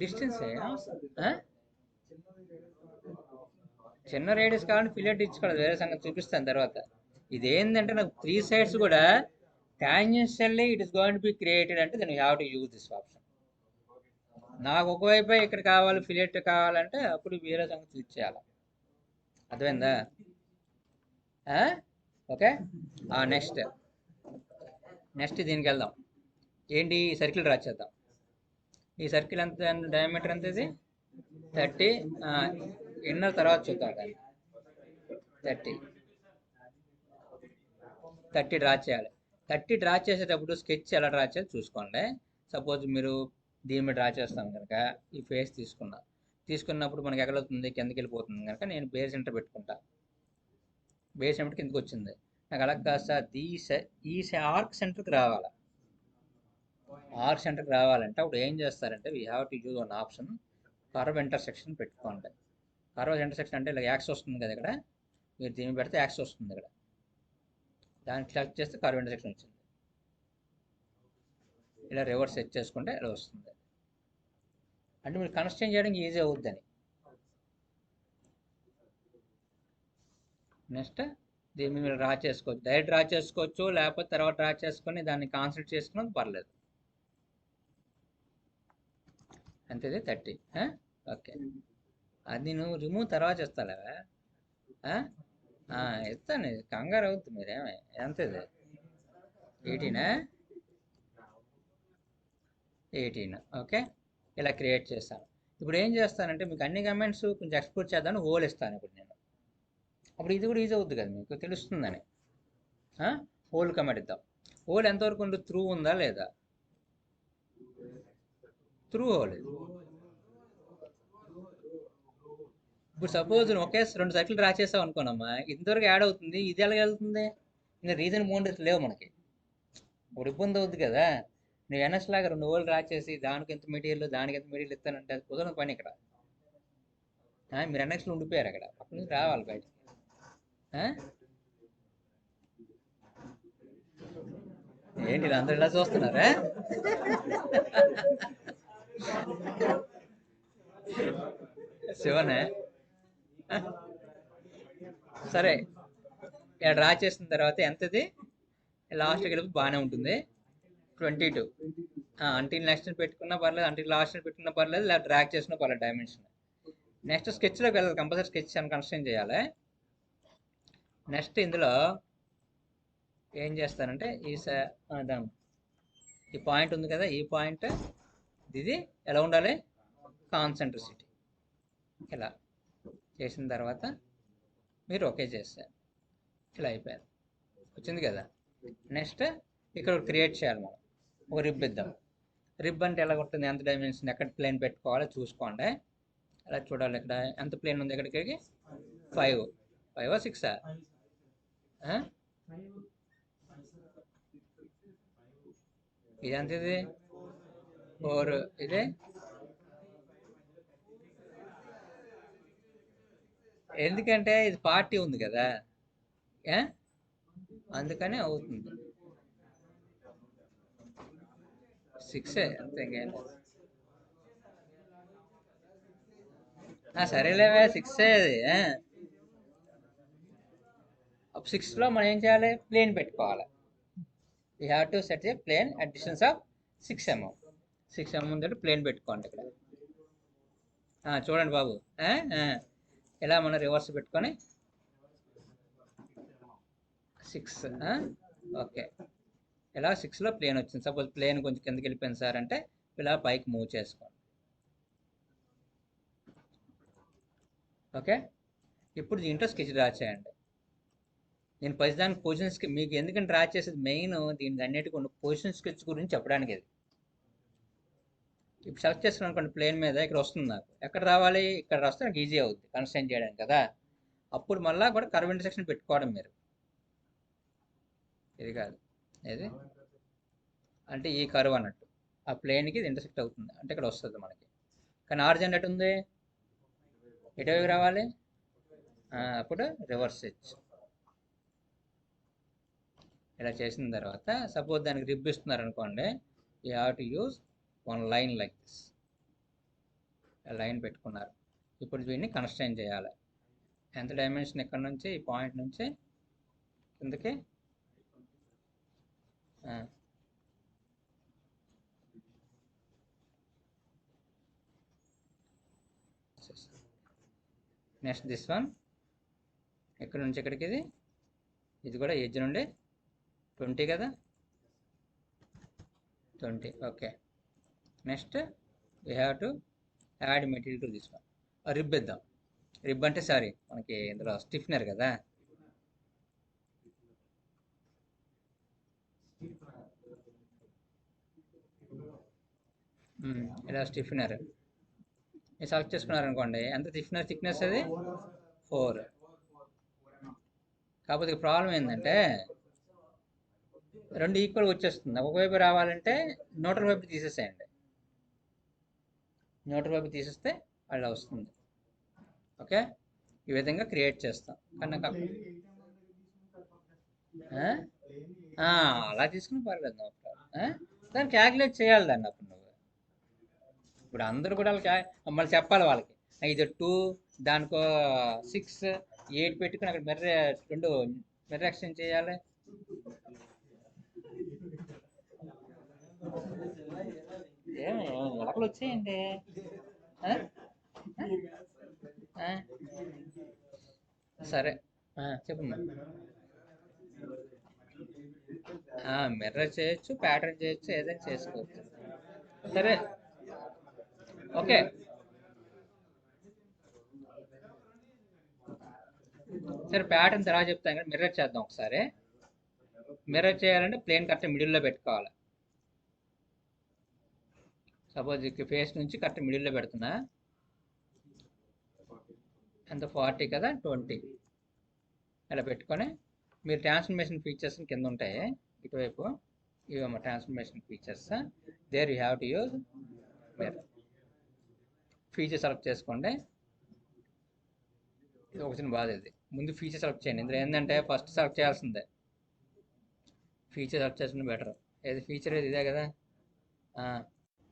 డిస్టెన్స్ చిన్న రేడియస్ కావాలంటే ఫిలెట్ ఇచ్చుకోవాలి, వేరే సంగతి చూపిస్తాను తర్వాత. ఇదేంటంటే నాకు 3 sides కూడా tangentially it is going to be created అంటే then you have to use this option. నాకు ఒకవైపు ఇక్కడ కావాలి ఫిలెట్ కావాలంటే అప్పుడు వేరే సంగతి ఇచ్చేయాలి. అర్థమైందా? ఓకే. నెక్స్ట్ దీనికి వెళ్దాం. ఏంటి సర్కిల్ డ్రా చేద్దాం. ఈ సర్కిల్ ఎంత డయామీటర్ ఎంత ఇది 30. ఇన్నర్ తర్వాత చూద్దాం కానీ 30 డ్రా చేయాలి. 30 డ్రా చేసేటప్పుడు స్కెచ్ ఎలా డ్రా చేయాలి చూసుకోండి. సపోజ్ మీరు దీని మీద డ్రా చేస్తాం కనుక ఈ ఫేస్ తీసుకున్నప్పుడు మనకి ఎక్కడవుతుంది కిందకి వెళ్ళిపోతుంది కనుక నేను బేస్ సెంటర్ పెట్టుకుంటా. బేస్ సెంటర్ కిందకి వచ్చింది నాకు అలా కాస్త ఈ ఆర్క్ సెంటర్కి రావాలి. ఆర్క్ సెంటర్కి రావాలంటే అప్పుడు ఏం చేస్తారంటే we have to use one option curve intersection పెట్టుకోండి. కర్వ్ ఇంటర్సెక్షన్ అంటే ఇలా యాక్స్ వస్తుంది కదా, ఇక్కడ మీరు దీన్ని పెడితే యాక్స్ వస్తుంది ఇక్కడ, దాన్ని సెలెక్ట్ చేస్తే కర్వ్ ఇంటర్సెక్షన్ వచ్చింది. ఇలా రివర్స్ సెట్ చేసుకుంటే ఇలా వస్తుంది. అంటే మీరు కన్స్ట్రెయిన్ చేయడానికి ఈజీ అవుద్దని. నెక్స్ట్ దీన్ని మీరు డ్రా చేసుకోవచ్చు, డైరెక్ట్ డ్రా చేసుకోవచ్చు, లేకపోతే తర్వాత డ్రా చేసుకొని దాన్ని కాన్సన్ట్రేట్ చేసుకున్నది పర్లేదు. అంతేది 30. ఓకే. అది నువ్వు రిమూవ్ తర్వాత చేస్తావా? ఇస్తాను, కంగారు అవుతుంది మీరేమే. ఎంతది 18. ఓకే. ఇలా క్రియేట్ చేస్తాను. ఇప్పుడు ఏం చేస్తానంటే మీకు అన్ని కమెంట్స్ కొంచెం ఎక్స్పోర్ట్ చేద్దామని హోల్ ఇస్తాను ఇప్పుడు నేను. అప్పుడు ఇది కూడా ఈజీ అవుతుంది కదా, మీకు తెలుస్తుందని. హోల్ కమెంట్ ఇద్దాం. హోల్ ఎంతవరకు ఉంటుంది, త్రూ ఉందా లేదా? Through hole. ఇప్పుడు సపోజ్ ఒకే 2 సర్కిల్ డ్రా చేసావు అనుకోనమ్మా, ఇంతవరకు యాడ్ అవుతుంది, ఇది ఎలాగ వెళ్తుంది? ఇంకా రీజన్ బౌండరీస్ లేవు మనకి, ఇప్పుడు ఇబ్బంది అవుతుంది కదా. నువ్వు ఎన్ఎస్ లాగా 2 హోల్ డ్రా చేసి దానికి ఎంత మెటీరియల్ ఇస్తానంటే అది కుదరని పని ఇక్కడ. మీరు ఎన్ఎక్స్లో ఉండిపోయారు అక్కడ, అక్కడి నుంచి రావాలి బయట. ఏంటి అందరు ఇలా చూస్తున్నారా? శివనే. సరే, ఇలా డ్రా చేసిన తర్వాత ఎంతది లాస్ట్కి వెళ్ళి బాగానే ఉంటుంది 22. అంటిల్ నెక్స్ట్ పెట్టుకున్నా పర్లేదు, అంటిల్ లాస్ట్ పెట్టుకున్నా పర్లేదు, ఇలా డ్రాగ్ చేసినా పర్లేదు డైమెన్షన్. నెక్స్ట్ స్కెచ్లోకి వెళ్ళాలి, కంపల్సరీ స్కెచ్ అని కన్స్ట్రెయిన్ చేయాలి. నెక్స్ట్ ఇందులో ఏం చేస్తానంటే ఈ పాయింట్ ఉంది కదా, ఈ పాయింట్ ఇది ఎలా ఉండాలి కాన్సెంట్రిసిటీ. ఇలా చేసిన తర్వాత మీరు ఓకే చేస్తారు, ఇలా అయిపోయింది, వచ్చింది కదా. నెక్స్ట్ ఇక్కడ క్రియేట్ చేయాలి మనం, ఒక రిబ్ ఇద్దాం. రిబ్ అంటే ఎలా ఉంటుంది, ఎంత డైమెన్షన్ ఎక్కడ ప్లేన్ పెట్టుకోవాలో చూసుకోండి. అలా చూడాలి, ఇక్కడ ఎంత ప్లేన్ ఉంది ఇక్కడికి 5 5 6 ఇది ఎంత, ఇది 4, ఇదే ఎందుకంటే ఇది పార్టీ ఉంది కదా అందుకనే అవుతుంది 6 అంతే. సరేలేవే 6 అది. 6లో మనం ఏం చేయాలి, ప్లేన్ పెట్టుకోవాలి. You have to set a plane at distance of 6 mm. 6 mm తోటి ప్లేన్ పెట్టుకోండి ఇక్కడ. చూడండి బాబు, ఇలా మనం రివర్స్ పెట్టుకొని 6. ఓకే, ఇలా 6లో ప్లేన్ వచ్చింది. సపోజ్ ప్లేన్ కొంచెం కిందకి వెళ్ళిపోయింది సార్ అంటే ఇలా పైకి మూవ్ చేసుకోండి. ఓకే, ఇప్పుడు దీంట్లో స్కెచ్ డ్రా చేయండి. నేను ప్రతిదానికి పొజిషన్స్కి మీకు ఎందుకంటే డ్రా చేసేది మెయిన్ దీనికి అన్నిటికీ ఉన్న పొజిషన్ స్కెచ్ గురించి చెప్పడానికి ఇది. ఇప్పుడు సెలెక్ట్ చేసుకున్నాను అనుకోండి ప్లేన్ మీద ఇక్కడ వస్తుంది నాకు ఎక్కడ రావాలి ఇక్కడ వస్తే నాకు ఈజీ అవుతుంది కన్స్ట్రైన్ చేయడానికి కదా. అప్పుడు మళ్ళీ కూడా కర్వ్ ఇంటర్సెక్షన్ పెట్టుకోవడం మీరు ఇది కాదు ఇది అంటే ఈ కర్వ్ అన్నట్టు ఆ ప్లేన్కి ఇది ఇంటర్సెక్ట్ అవుతుంది అంటే ఇక్కడ వస్తుంది మనకి. కానీ ఆరిజిన్ ఎటు ఉంది ఎటువైపు రావాలి అప్పుడు రివర్స్ ఎడ్జ్ ఇలా చేసిన తర్వాత సపోజ్ దానికి రిబ్ ఇస్తున్నారు అనుకోండి you have to use one line like this. Line పెట్టుకున్నారు ఇప్పుడు దీన్ని కన్స్ట్రైన్ చేయాలి. ఎంత డైమెన్షన్ ఇక్కడ నుంచి ఈ పాయింట్ నుంచి కిందకి నెక్స్ట్ దిస్ వన్ ఇక్కడ నుంచి ఇక్కడికి ఇది కూడా ఎడ్జ్ నుండి 20 కదా 20 okay. Next we have to add material to this one. Rib ఇద్దాం. రిబ్ అంటే సారీ మనకి ఇందులో స్టిఫ్నర్ కదా ఇలా స్టిఫ్నర్ సెలెక్ట్ చేసుకున్నారు అనుకోండి ఎంత థిక్నెస్ అది 4. కాకపోతే ప్రాబ్లం ఏంటంటే రెండు ఈక్వల్గా వచ్చేస్తుంది. ఒకవైపు రావాలంటే న్యూట్రల్ వైపు తీసేసేయండి. న్యూట్రల్ వైపు తీసేస్తే అలా వస్తుంది. ఓకే ఈ విధంగా క్రియేట్ చేస్తాం. కానీ అలా తీసుకుని పర్లేదు దాన్ని క్యాల్కులేట్ చేయాలి దాన్ని. అప్పుడు నువ్వు ఇప్పుడు అందరూ కూడా మళ్ళీ చెప్పాలి వాళ్ళకి ఇది 2 దానికో 6 8 పెట్టుకుని అక్కడ మిర్రర్ ఎక్స్చేంజ్ చేయాలి. ఎలకలు వచ్చేయండి సరే చెప్పమ్మా. మిర్రర్ చేయొచ్చు ప్యాటర్న్ చేయొచ్చు ఏదైనా చేసుకోవచ్చు. సరే ఓకే సరే ప్యాటర్న్ తర్వాత చెప్తాను కానీ మిర్రర్ చేద్దాం ఒకసారి. మిర్రర్ చేయాలంటే ప్లేన్ కరెక్ట్ మిడిల్లో పెట్టుకోవాలి. సపోజ్ ఫేస్ నుంచి కరెక్ట్ మిడిల్లో పెడుతున్నా ఎంత 40 కదా 20 ఇలా పెట్టుకొని మీరు ట్రాన్స్ఫర్మేషన్ ఫీచర్స్ కింద ఉంటాయి ఇటువైపు ఇవమ్మ transformation features. There you have to use mirror. Feature select చేసుకోండి. ఇది ఒక చిన్న బాధ ఇది ముందు ఫీచర్ సెలెక్ట్ చేయండి. ఇందులో ఏంటంటే ఫస్ట్ సెలెక్ట్ చేయాల్సిందే ఫీచర్ సెలెక్ట్ చేసుకుంటే బెటర్. ఏది ఫీచర్ ఇదే కదా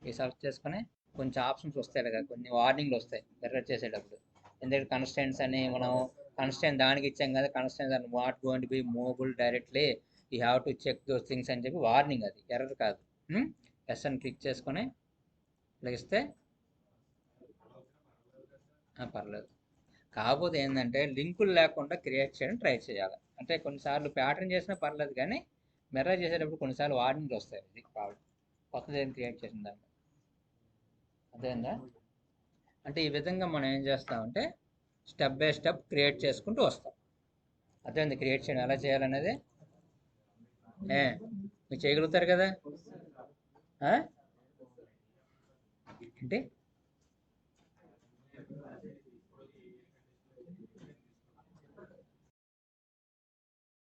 ఇది సెలెక్ట్ చేసుకొని కొంచెం ఆప్షన్స్ వస్తాయి కదా కొన్ని వార్నింగ్లు వస్తాయి మిర్రర్ చేసేటప్పుడు. ఎందుకంటే కన్స్టెంట్స్ అని మనం కన్స్టెంట్ దానికి ఇచ్చాం కదా constants and what going to be movable directly you have to check those things అని చెప్పి వార్నింగ్. అది ఎర్రర్ కాదు. ఎస్ అని క్లిక్ చేసుకొని ఇస్తే పర్లేదు. కాకపోతే ఏంటంటే లింకులు లేకుండా క్రియేట్ చేయడం ట్రై చేయాలి. అంటే కొన్నిసార్లు ప్యాటర్న్ చేసినా పర్లేదు కానీ మిర్రర్ చేసేటప్పుడు కొన్నిసార్లు వార్నింగ్లు వస్తాయి. ఇది ప్రాబ్లం కొత్తది ఏం క్రియేట్ చేసిన దాన్ని అదేందా. అంటే ఈ విధంగా మనం ఏం చేస్తామంటే స్టెప్ బై స్టెప్ క్రియేట్ చేసుకుంటూ వస్తాం. అదేంది క్రియేట్ చేయడం ఎలా చేయాలనేది మీరు చేయగలుగుతారు కదా. అంటే